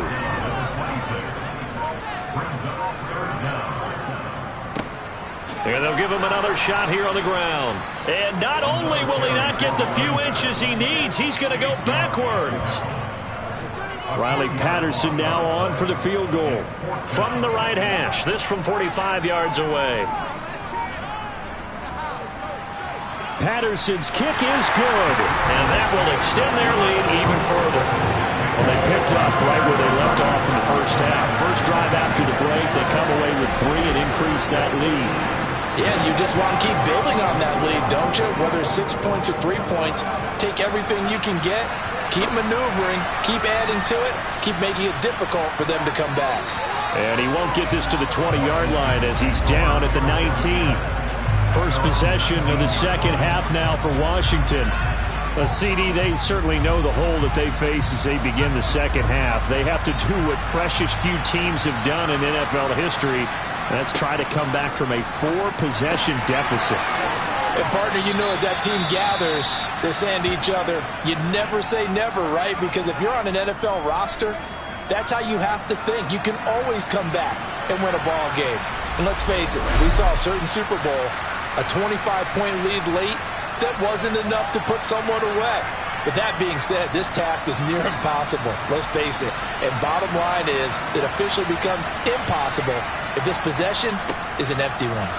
And they'll give him another shot here on the ground. And not only will he not get the few inches he needs, he's going to go backwards. Riley Patterson now on for the field goal. From the right hash, this from 45 yards away. Patterson's kick is good. And that will extend their lead even further. Well, they picked up right where they left off in the first half. First drive after the break, they come away with 3 and increase that lead. Yeah, you just want to keep building on that lead, don't you? Whether it's 6 points or 3 points, take everything you can get, keep maneuvering, keep adding to it, keep making it difficult for them to come back. And he won't get this to the 20-yard line as he's down at the 19. First possession of the second half now for Washington. A CD, they certainly know the hole that they face as they begin the second half. They have to do what precious few teams have done in NFL history. That's try to come back from a 4-possession deficit. And partner, you know, as that team gathers, they're saying to each other, you never say never, right? Because if you're on an NFL roster, that's how you have to think. You can always come back and win a ball game. And let's face it, we saw a certain Super Bowl, a 25-point lead late, that wasn't enough to put someone away. But that being said, this task is near impossible. Let's face it. And bottom line is, it officially becomes impossible if this possession is an empty one.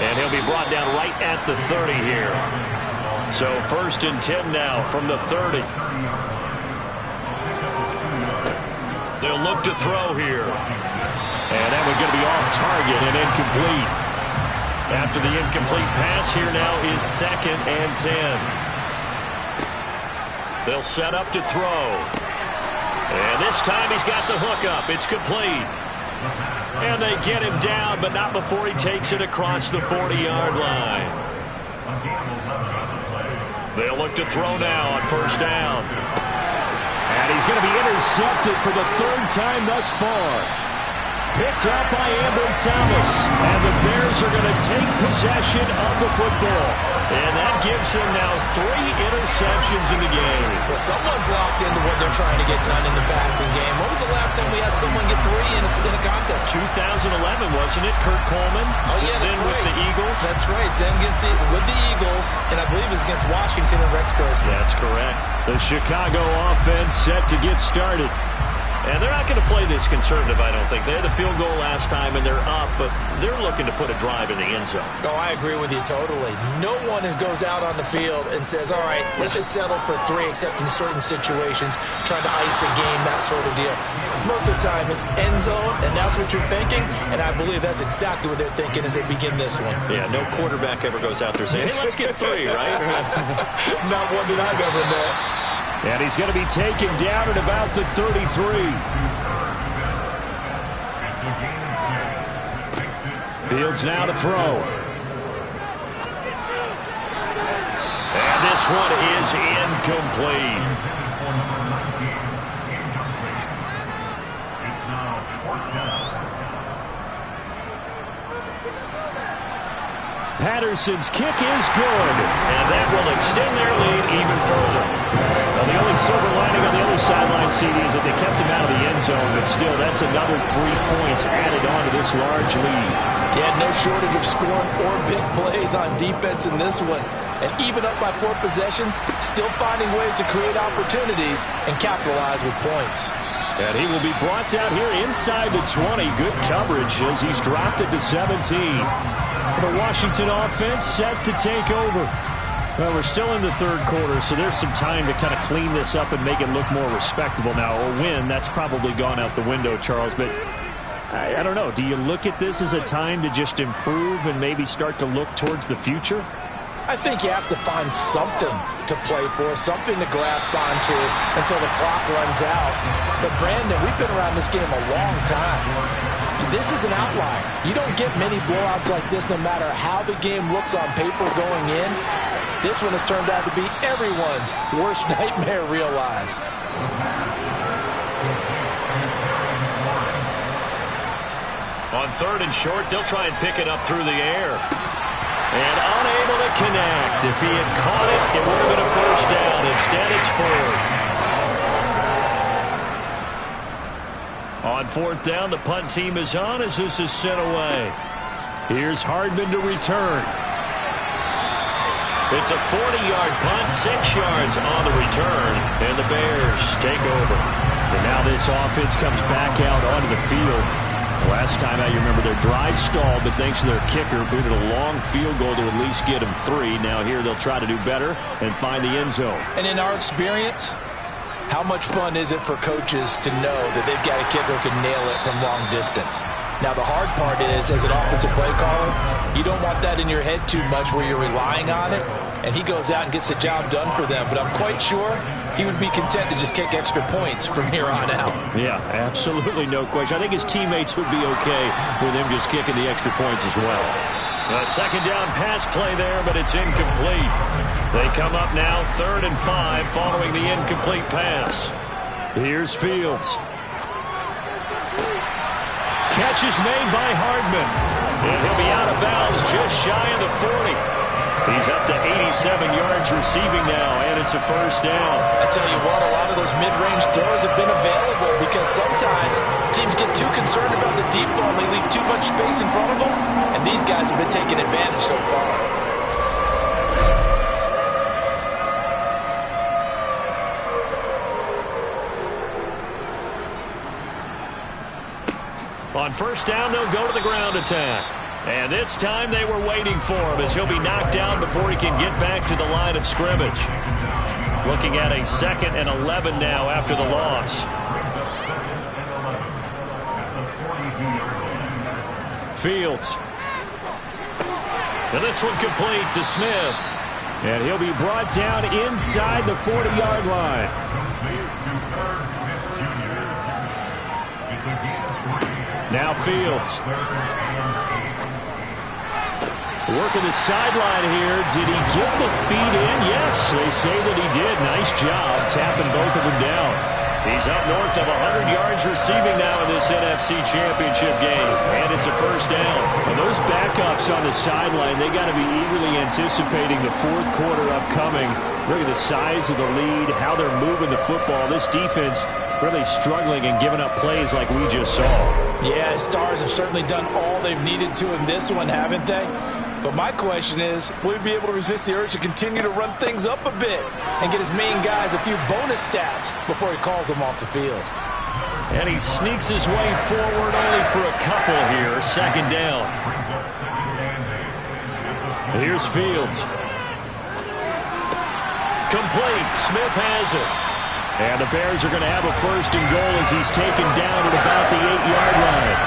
And he'll be brought down right at the 30 here. So 1st and 10 now from the 30. They'll look to throw here. And that one's going to be off target and incomplete. After the incomplete pass, here now is 2nd and 10. They'll set up to throw. And this time he's got the hook up. It's complete. And they get him down, but not before he takes it across the 40-yard line. They'll look to throw now on 1st down. And he's going to be intercepted for the 3rd time thus far. Picked up by Ambry Thomas. And the Bears are going to take possession of the football. And that gives him now 3 interceptions in the game. Well, someone's locked into what they're trying to get done in the passing game. When was the last time we had someone get 3 in a contest? 2011, wasn't it? Kurt Coleman. Oh, yeah, that's then right. With the Eagles. That's right. Then with the Eagles, and I believe it's against Washington and Rex Grossman. That's correct. The Chicago offense set to get started. And they're not going to play this conservative, I don't think. They had the field goal last time, and they're up, but they're looking to put a drive in the end zone. Oh, I agree with you totally. No one goes out on the field and says, all right, let's just settle for 3, except in certain situations, trying to ice a game, that sort of deal. Most of the time, it's end zone, and that's what you're thinking, and I believe that's exactly what they're thinking as they begin this one. Yeah, no quarterback ever goes out there saying, hey, let's get 3, right? Not one that I've ever met. And he's going to be taken down at about the 33. Fields now to throw. And this one is incomplete. Patterson's kick is good. And that will extend their lead even further. Well, the only silver lining on the other sideline, CD, is that they kept him out of the end zone. But still, that's another 3 points added on to this large lead. He had no shortage of scoring or big plays on defense in this one. And even up by 4 possessions, still finding ways to create opportunities and capitalize with points. And he will be brought down here inside the 20. Good coverage as he's dropped at the 17. The Washington offense set to take over. Well, we're still in the third quarter, so there's some time to kind of clean this up and make it look more respectable now. Or win, that's probably gone out the window, Charles. But I don't know. Do you look at this as a time to just improve and maybe start to look towards the future? I think you have to find something to play for, something to grasp onto until the clock runs out. But, Brandon, we've been around this game a long time. This is an outlier. You don't get many blowouts like this no matter how the game looks on paper going in. This one has turned out to be everyone's worst nightmare realized. On 3rd and short, they'll try and pick it up through the air. And unable to connect. If he had caught it, it would have been a first down. Instead, it's 4th. On 4th down, the punt team is on as this is sent away. Here's Hardman to return. It's a 40-yard punt, 6 yards on the return, and the Bears take over. And now this offense comes back out onto the field. Last time out, you remember their drive stalled, but thanks to their kicker, booted a long field goal to at least get them 3. Now here they'll try to do better and find the end zone. And in our experience, how much fun is it for coaches to know that they've got a kicker who can nail it from long distance? Now the hard part is, as an offensive play caller, you don't want that in your head too much where you're relying on it, and he goes out and gets the job done for them. But I'm quite sure he would be content to just kick extra points from here on out. Yeah, absolutely no question. I think his teammates would be okay with him just kicking the extra points as well. A 2nd down pass play there, but it's incomplete. They come up now 3rd and 5 following the incomplete pass. Here's Fields. Catch is made by Hardman. And he'll be out of bounds just shy of the 40. He's up to 87 yards receiving now, and it's a first down. I tell you what, a lot of those mid-range throws have been available because sometimes teams get too concerned about the deep ball and they leave too much space in front of them, and these guys have been taking advantage so far. On first down, they'll go to the ground attack. And this time they were waiting for him as he'll be knocked down before he can get back to the line of scrimmage. Looking at a 2nd and 11 now after the loss. Fields. And this one complete to Smith. And he'll be brought down inside the 40-yard line. Now Fields. Working the sideline here. Did he get the feet in? Yes, they say that he did. Nice job tapping both of them down. He's up north of 100 yards receiving now in this NFC Championship game. And it's a first down. And those backups on the sideline, they got to be eagerly anticipating the 4th quarter upcoming. Look at the size of the lead, how they're moving the football. This defense really struggling and giving up plays like we just saw. Yeah, Stars have certainly done all they've needed to in this one, haven't they? But my question is, will he be able to resist the urge to continue to run things up a bit and get his main guys a few bonus stats before he calls them off the field? And he sneaks his way forward only for a couple here. 2nd down. Here's Fields. Complete. Smith has it. And the Bears are going to have a 1st and goal as he's taken down at about the 8-yard line.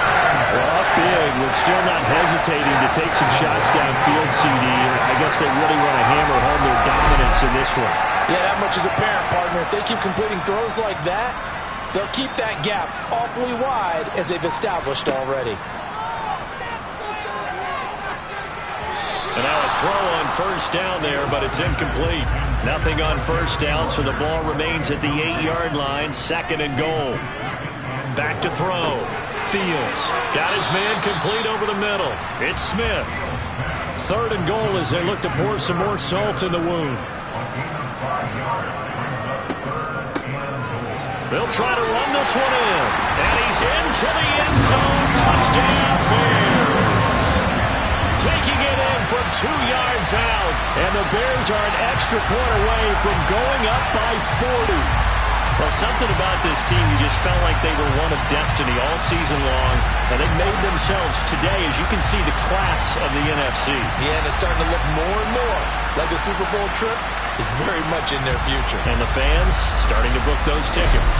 Well, up big, but still not hesitating to take some shots downfield, CD. I guess they really want to hammer home their dominance in this one. Yeah, that much is apparent, partner. If they keep completing throws like that, they'll keep that gap awfully wide as they've established already. And now a throw on first down there, but it's incomplete. Nothing on first down, so the ball remains at the 8-yard line. 2nd and goal. Back to throw. Fields got his man complete over the middle. It's Smith. 3rd and goal as they look to pour some more salt in the wound. They'll try to run this one in. And he's into the end zone. Touchdown, Bears. Taking it in from 2 yards out. And the Bears are an extra point away from going up by 40. Well, something about this team, you just felt like they were one of destiny all season long, and they made themselves today, as you can see, the class of the NFC. Yeah, and it's starting to look more and more like a Super Bowl trip is very much in their future. And the fans starting to book those tickets.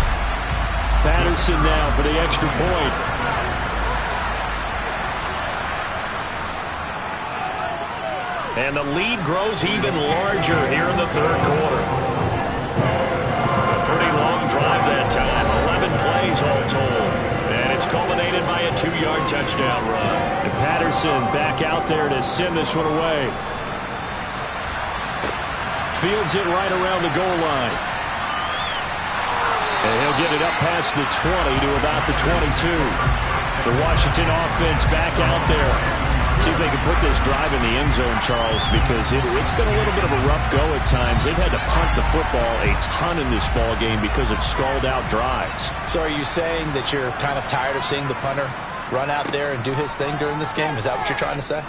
Patterson now for the extra point. And the lead grows even larger here in the 3rd quarter. Pretty long drive that time. 11 plays all told. And it's culminated by a 2-yard touchdown run. And Patterson back out there to send this one away. Fields it right around the goal line. And he'll get it up past the 20 to about the 22. The Washington offense back out there. See if they can put this drive in the end zone, Charles, because it's been a little bit of a rough go at times. They've had to punt the football a ton in this ball game because of stalled-out drives. So are you saying that you're kind of tired of seeing the punter run out there and do his thing during this game? Is that what you're trying to say?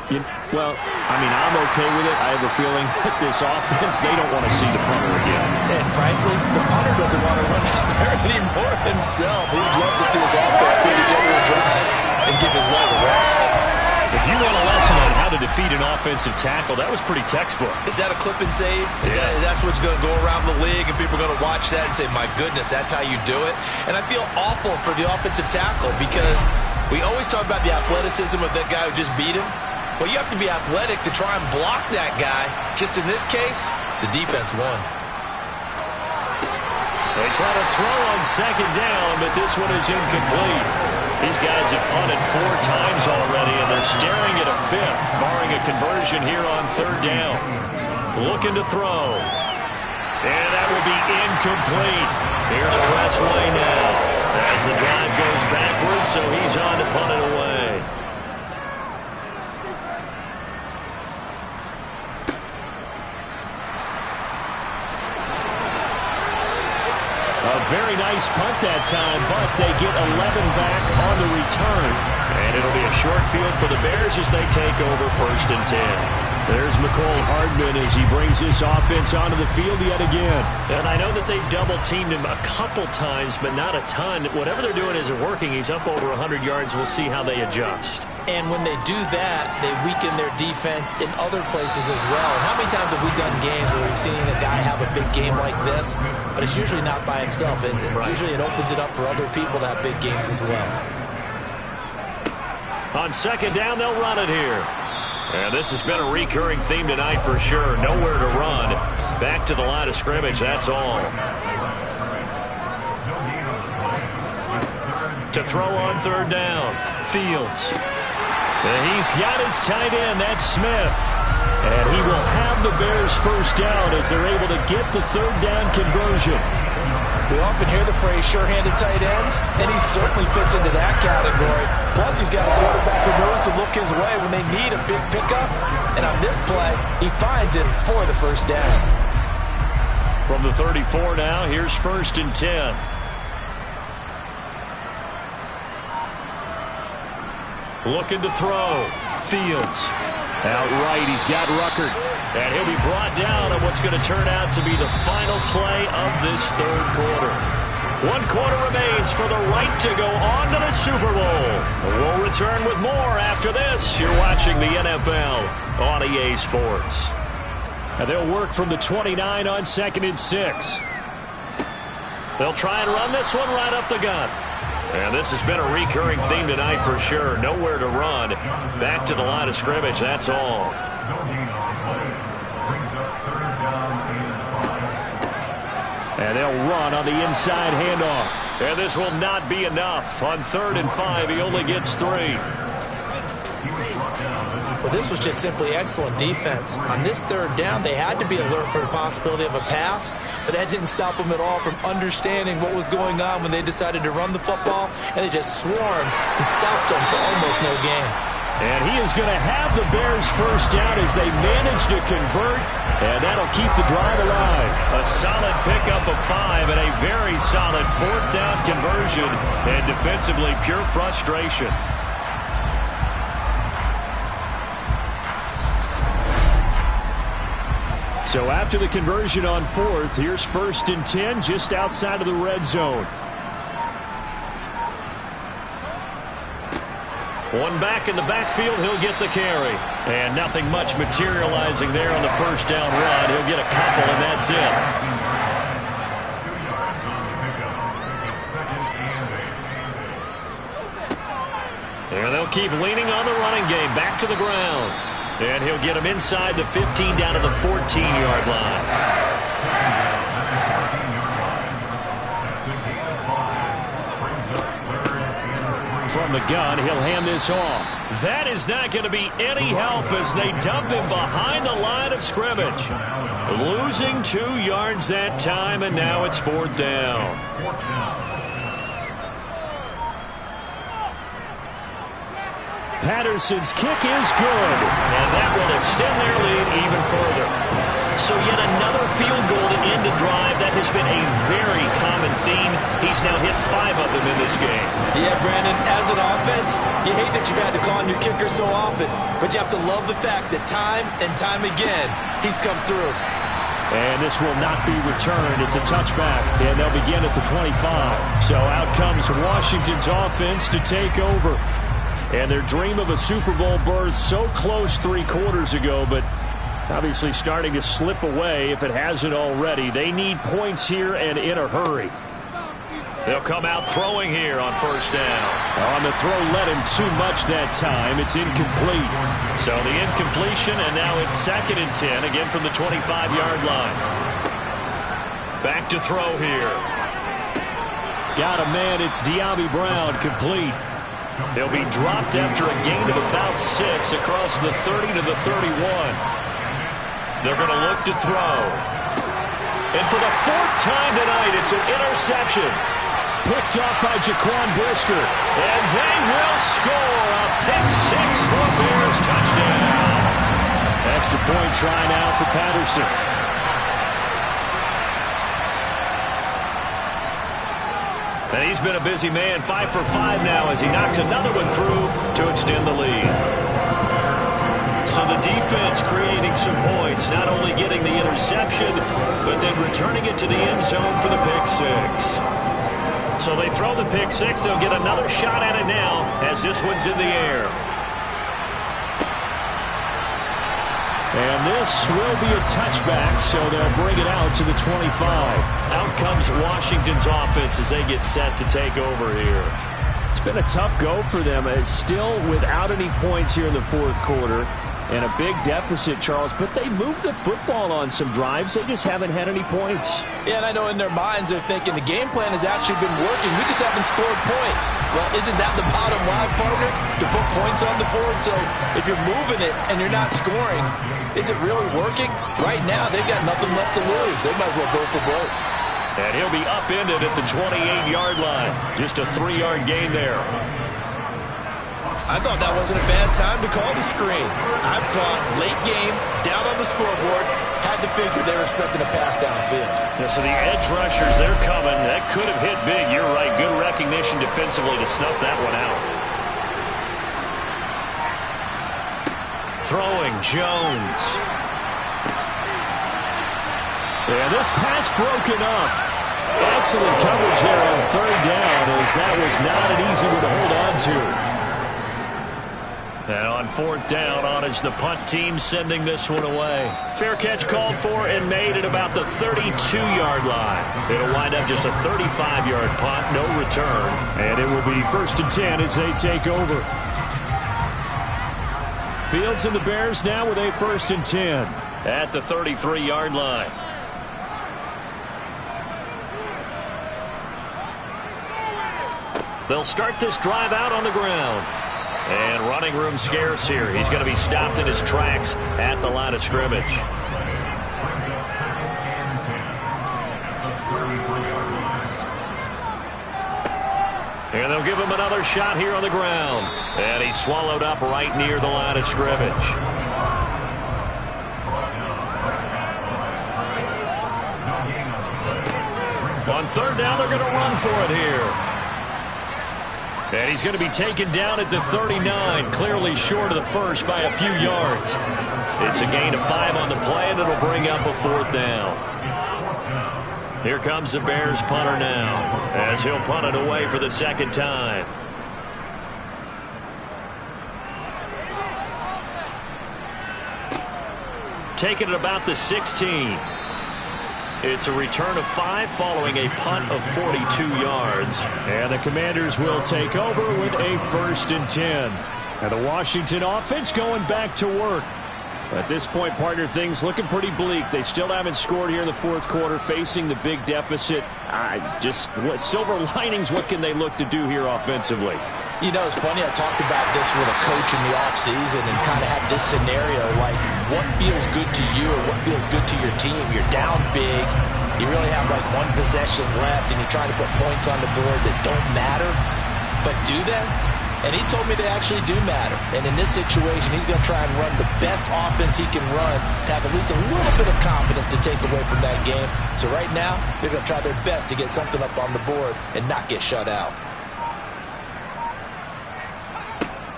Well, I mean, I'm okay with it. I have a feeling that this offense, they don't want to see the punter again. And frankly, the punter doesn't want to run out there anymore himself. He'd love to see his offense put together a drive and give his leg a rest. If you want a lesson on how to defeat an offensive tackle, that was pretty textbook. Is that a clip and save? Is yes. That's what's going to go around the league, and people are going to watch that and say, my goodness, that's how you do it? And I feel awful for the offensive tackle because we always talk about the athleticism of that guy who just beat him. Well, you have to be athletic to try and block that guy. Just in this case, the defense won. They try to throw on 2nd down, but this one is incomplete. These guys have punted 4 times already, and they're staring at a 5th, barring a conversion here on 3rd down. Looking to throw. And that will be incomplete. Here's Tressway now. As the drive goes backwards, so he's on to punt it away. A very nice punt that time, but they get 11 back on the return. And it'll be a short field for the Bears as they take over 1st and 10. There's McCole Hardman as he brings this offense onto the field yet again. And I know that they've double-teamed him a couple times, but not a ton. Whatever they're doing isn't working. He's up over 100 yards. We'll see how they adjust. And when they do that, they weaken their defense in other places as well. And how many times have we done games where we've seen a guy have a big game like this? But it's usually not by himself, is it? Right. Usually it opens it up for other people to have big games as well. On 2nd down, they'll run it here. And this has been a recurring theme tonight for sure. Nowhere to run. Back to the line of scrimmage, that's all. To throw on 3rd down, Fields. And he's got his tight end, that's Smith. And he will have the Bears 1st down as they're able to get the 3rd down conversion. We often hear the phrase sure-handed tight ends, and he certainly fits into that category. Plus, he's got a quarterback who knows to look his way when they need a big pickup. And on this play, he finds it for the 1st down. From the 34 now, here's 1st and 10. Looking to throw. Fields. Outright, he's got Ruckert. And he'll be brought down on what's going to turn out to be the final play of this 3rd quarter. 1 quarter remains for the right to go on to the Super Bowl. We'll return with more after this. You're watching the NFL on EA Sports. And they'll work from the 29 on 2nd and 6. They'll try and run this one right up the gut. And this has been a recurring theme tonight for sure. Nowhere to run. Back to the line of scrimmage, that's all. And they'll run on the inside handoff. And this will not be enough. On 3rd and 5, he only gets 3. Well, this was just simply excellent defense. On this 3rd down, they had to be alert for the possibility of a pass, but that didn't stop them at all from understanding what was going on when they decided to run the football, and they just swarmed and stopped them for almost no gain. And he is going to have the Bears first down as they manage to convert, and that'll keep the drive alive. A solid pickup of 5 and a very solid 4th down conversion, and defensively pure frustration. So after the conversion on 4th, here's 1st and 10 just outside of the red zone. One back in the backfield, he'll get the carry. And nothing much materializing there on the 1st down run. He'll get a couple, and that's it. And they'll keep leaning on the running game. Back to the ground. And he'll get him inside the 15 down to the 14-yard line. From the gun, he'll hand this off. That is not going to be any help as they dump him behind the line of scrimmage. Losing 2 yards that time, and now it's 4th down. Patterson's kick is good. And that will extend their lead even further. So yet another field goal to end a drive. That has been a very common theme. He's now hit 5 of them in this game. Yeah, Brandon, as an offense, you hate that you've had to call on your kicker so often, but you have to love the fact that time and time again, he's come through. And this will not be returned. It's a touchback, and they'll begin at the 25. So out comes Washington's offense to take over. And their dream of a Super Bowl berth so close 3 quarters ago, but obviously starting to slip away if it hasn't already. They need points here and in a hurry. They'll come out throwing here on 1st down. On the throw led him too much that time. It's incomplete. So the incompletion, and now it's 2nd and 10, again from the 25-yard line. Back to throw here. Got a man. It's De'Ami Brown, complete. He'll be dropped after a gain of about 6 across the 30 to the 31. They're going to look to throw. And for the 4th time tonight, it's an interception. Picked off by Jaquan Brisker. And they will score a pick 6 for Bears touchdown. Extra point try now for Patterson. And he's been a busy man, 5 for 5 now as he knocks another one through to extend the lead. So the defense creating some points, not only getting the interception, but then returning it to the end zone for the pick 6. So they throw the pick 6. They'll get another shot at it now as this one's in the air. And this will be a touchback, so they'll bring it out to the 25. Out comes Washington's offense as they get set to take over here. It's been a tough go for them. It's still without any points here in the 4th quarter. And a big deficit, Charles, but they moved the football on some drives. They just haven't had any points. Yeah, and I know in their minds they're thinking the game plan has actually been working. We just haven't scored points. Well, isn't that the bottom line, partner? To put points on the board? So if you're moving it and you're not scoring, is it really working? Right now, they've got nothing left to lose. They might as well go for broke. And he'll be upended at the 28-yard line. Just a 3-yard gain there. I thought that wasn't a bad time to call the screen. I thought late game, down on the scoreboard, had to figure they were expecting a pass downfield. Yeah, so the edge rushers, they're coming. That could have hit big. You're right. Good recognition defensively to snuff that one out. Throwing Jones. And this pass broken up. Excellent coverage there on 3rd down as that was not an easy one to hold on to. And on 4th down, on is the punt team sending this one away. Fair catch called for and made at about the 32-yard line. It'll wind up just a 35-yard punt, no return. And it will be 1st and 10 as they take over. Fields and the Bears now with a 1st and 10. At the 33-yard line. They'll start this drive out on the ground. And running room scarce here. He's going to be stopped in his tracks at the line of scrimmage. And they'll give him another shot here on the ground. And he's swallowed up right near the line of scrimmage. On third down, they're going to run for it here. And he's going to be taken down at the 39, clearly short of the first by a few yards. It's a gain of 5 on the play, and it'll bring up a 4th down. Here comes the Bears punter now, as he'll punt it away for the 2nd time. Taking it about the 16. It's a return of 5 following a punt of 42 yards. And the Commanders will take over with a 1st and 10. And the Washington offense going back to work. At this point, partner, things looking pretty bleak. They still haven't scored here in the 4th quarter, facing the big deficit. What silver linings, what can they look to do here offensively? You know, it's funny, I talked about this with a coach in the offseason and kind of had this scenario, like what feels good to you or what feels good to your team. You're down big, you really have like 1 possession left, and you're trying to put points on the board that don't matter, but do they? And he told me they actually do matter. And in this situation, he's going to try and run the best offense he can run, have at least a little bit of confidence to take away from that game. So right now, they're going to try their best to get something up on the board and not get shut out.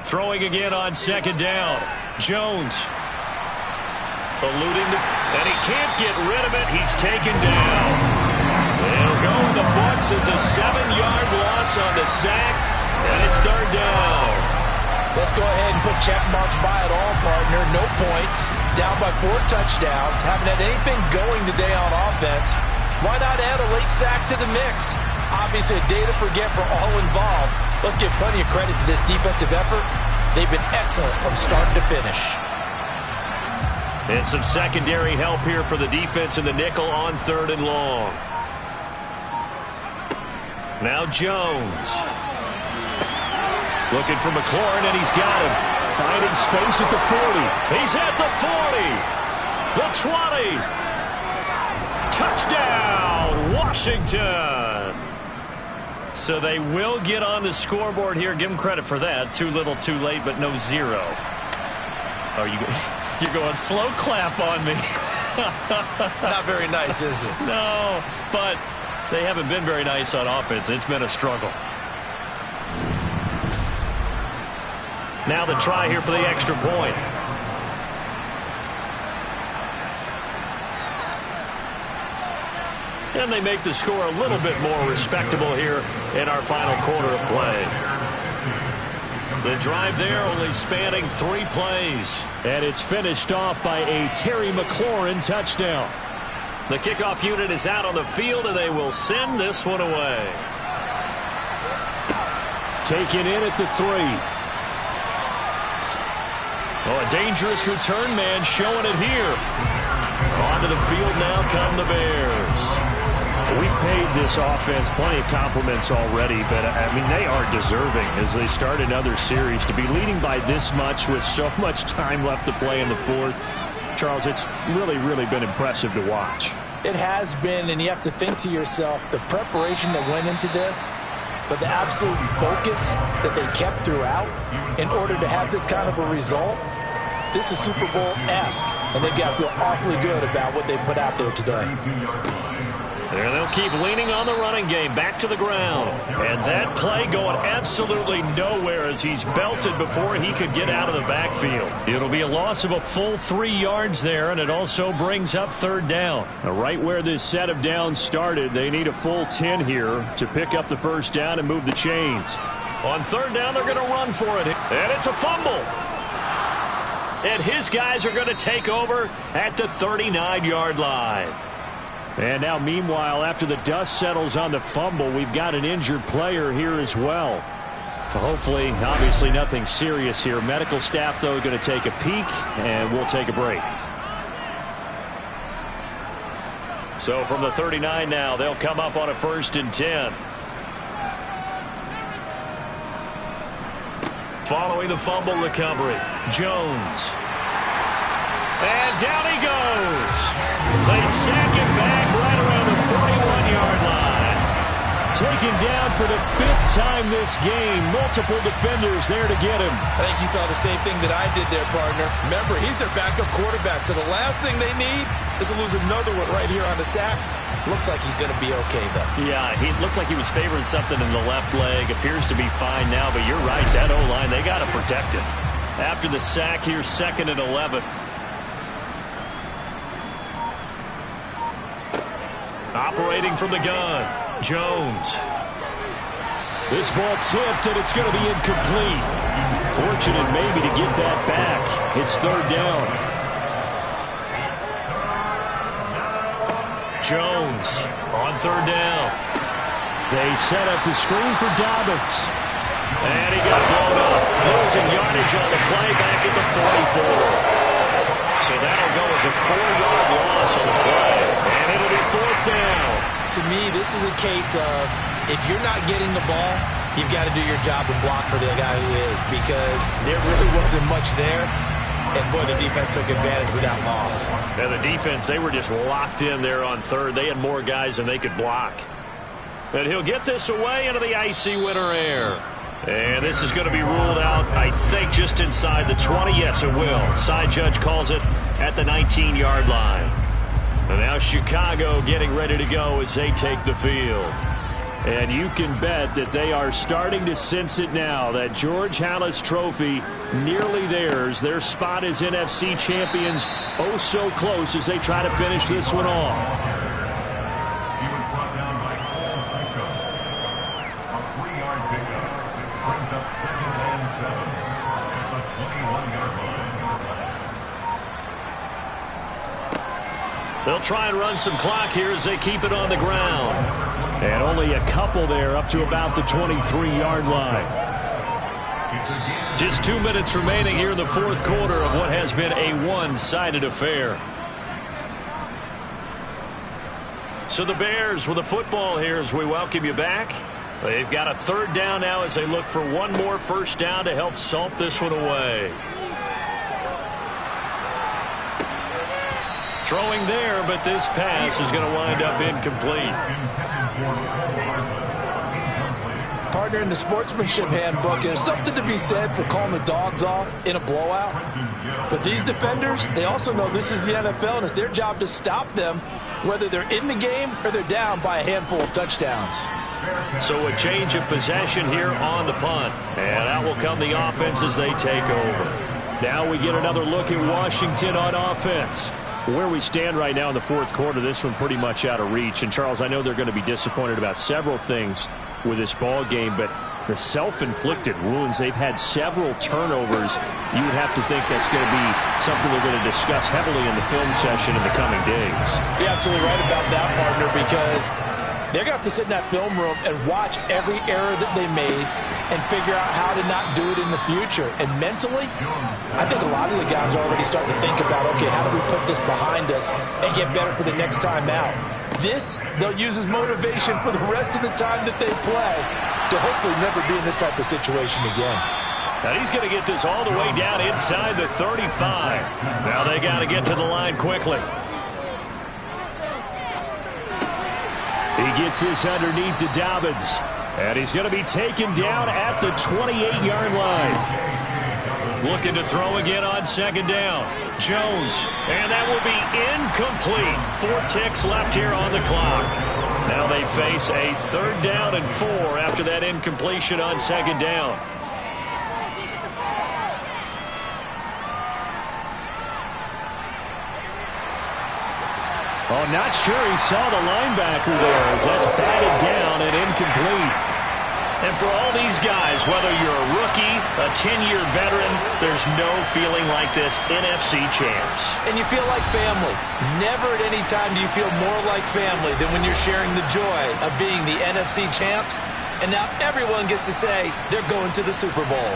Throwing again on 2nd down. Jones. Eluding and he can't get rid of it. He's taken down. They'll go in the books as a 7-yard loss on the sack. And it's 3rd down. Let's go ahead and put check marks by it all, partner. No points. Down by 4 touchdowns. Haven't had anything going today on offense. Why not add a late sack to the mix? Obviously a day to forget for all involved. Let's give plenty of credit to this defensive effort. They've been excellent from start to finish. And some secondary help here for the defense in the nickel on 3rd and long. Now Jones. Looking for McLaurin, and he's got him. Finding space at the 40. He's at the 40. The 20. Touchdown, Washington. So they will get on the scoreboard here. Give them credit for that. Too little, too late, but no 0. Oh, you're going slow clap on me. Not very nice, is it? No, but they haven't been very nice on offense. It's been a struggle. Now the try here for the extra point. And they make the score a little bit more respectable here in our final quarter of play. The drive there only spanning 3 plays. And it's finished off by a Terry McLaurin touchdown. The kickoff unit is out on the field, and they will send this one away. Taken in at the 3. Oh, a dangerous return man showing it here. Onto the field now come the Bears. We've paid this offense plenty of compliments already, but, I mean, they are deserving as they start another series. To be leading by this much with so much time left to play in the 4th, Charles, it's really, really been impressive to watch. It has been, and you have to think to yourself, the preparation that went into this, but the absolute focus that they kept throughout in order to have this kind of a result. This is Super Bowl-esque, and they've got to feel awfully good about what they put out there today. There they'll keep leaning on the running game, back to the ground. And that play going absolutely nowhere as he's belted before he could get out of the backfield. It'll be a loss of a full 3 yards there, and it also brings up 3rd down. Right where this set of downs started, they need a full 10 here to pick up the 1st down and move the chains. On 3rd down, they're going to run for it. And it's a fumble. And his guys are going to take over at the 39-yard line. And now, meanwhile, after the dust settles on the fumble, we've got an injured player here as well. Hopefully, obviously nothing serious here. Medical staff, though, going to take a peek, and we'll take a break. So from the 39 now, they'll come up on a 1st and 10. Following the fumble recovery, Jones. And down he goes. They sack him back right around the 41-yard line. taken down for the 5th time this game. Multiple defenders there to get him. I think you saw the same thing that I did there, partner. Remember, he's their backup quarterback, so the last thing they need is to lose another one right here on the sack. Looks like he's going to be okay, though. Yeah, he looked like he was favoring something in the left leg. Appears to be fine now, but you're right. That O-line, they got to protect it. After the sack here, 2nd and 11. Operating from the gun, Jones. This ball tipped, and it's going to be incomplete. Fortunate maybe to get that back. It's 3rd down. Jones on 3rd down. They set up the screen for Dobbins. And he got blown up. Losing yardage on the play back at the 44. So that'll go as a 4-yard loss on the play. And it'll be 4th down. To me, this is a case of if you're not getting the ball, you've got to do your job and block for the guy who is, because there really wasn't much there. And, boy, the defense took advantage with that loss. Now, the defense, they were just locked in there on 3rd. They had more guys than they could block. And he'll get this away into the icy winter air. And this is going to be ruled out, I think, just inside the 20. Yes, it will. Side judge calls it at the 19-yard line. And now Chicago getting ready to go as they take the field. And you can bet that they are starting to sense it now. That George Halas trophy nearly theirs. Their spot as NFC champions oh so close as they try to finish this one off. They'll try and run some clock here as they keep it on the ground. And only a couple there up to about the 23-yard line. Just 2 minutes remaining here in the 4th quarter of what has been a one-sided affair. So the Bears with the football here as we welcome you back. They've got a 3rd down now as they look for one more 1st down to help salt this one away. Throwing there, but this pass is going to wind up incomplete. Partner, in the sportsmanship handbook, there's something to be said for calling the dogs off in a blowout. But these defenders, they also know this is the NFL, and it's their job to stop them, whether they're in the game or they're down by a handful of touchdowns. So a change of possession here on the punt. And out will come the offense as they take over. Now we get another look at Washington on offense. Where we stand right now in the 4th quarter, this one pretty much out of reach. And, Charles, I know they're going to be disappointed about several things with this ball game, but the self-inflicted wounds, they've had several turnovers. You would have to think that's going to be something they're going to discuss heavily in the film session in the coming days. You're absolutely right about that, partner, because they're going to have to sit in that film room and watch every error that they made and figure out how to not do it in the future. And mentally, I think a lot of the guys are already starting to think about, okay, how do we put this behind us and get better for the next time out? This, they'll use as motivation for the rest of the time that they play to hopefully never be in this type of situation again. Now he's going to get this all the way down inside the 35. Now they got to get to the line quickly. He gets this underneath to Dobbins. And he's going to be taken down at the 28-yard line. Looking to throw again on 2nd down. Jones. And that will be incomplete. 4 ticks left here on the clock. Now they face a 3rd down and 4 after that incompletion on 2nd down. Oh, not sure he saw the linebacker there as that's batted down and incomplete. And for all these guys, whether you're a rookie, a 10-year veteran, there's no feeling like this NFC champs. And you feel like family. Never at any time do you feel more like family than when you're sharing the joy of being the NFC champs. And now everyone gets to say they're going to the Super Bowl.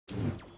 it.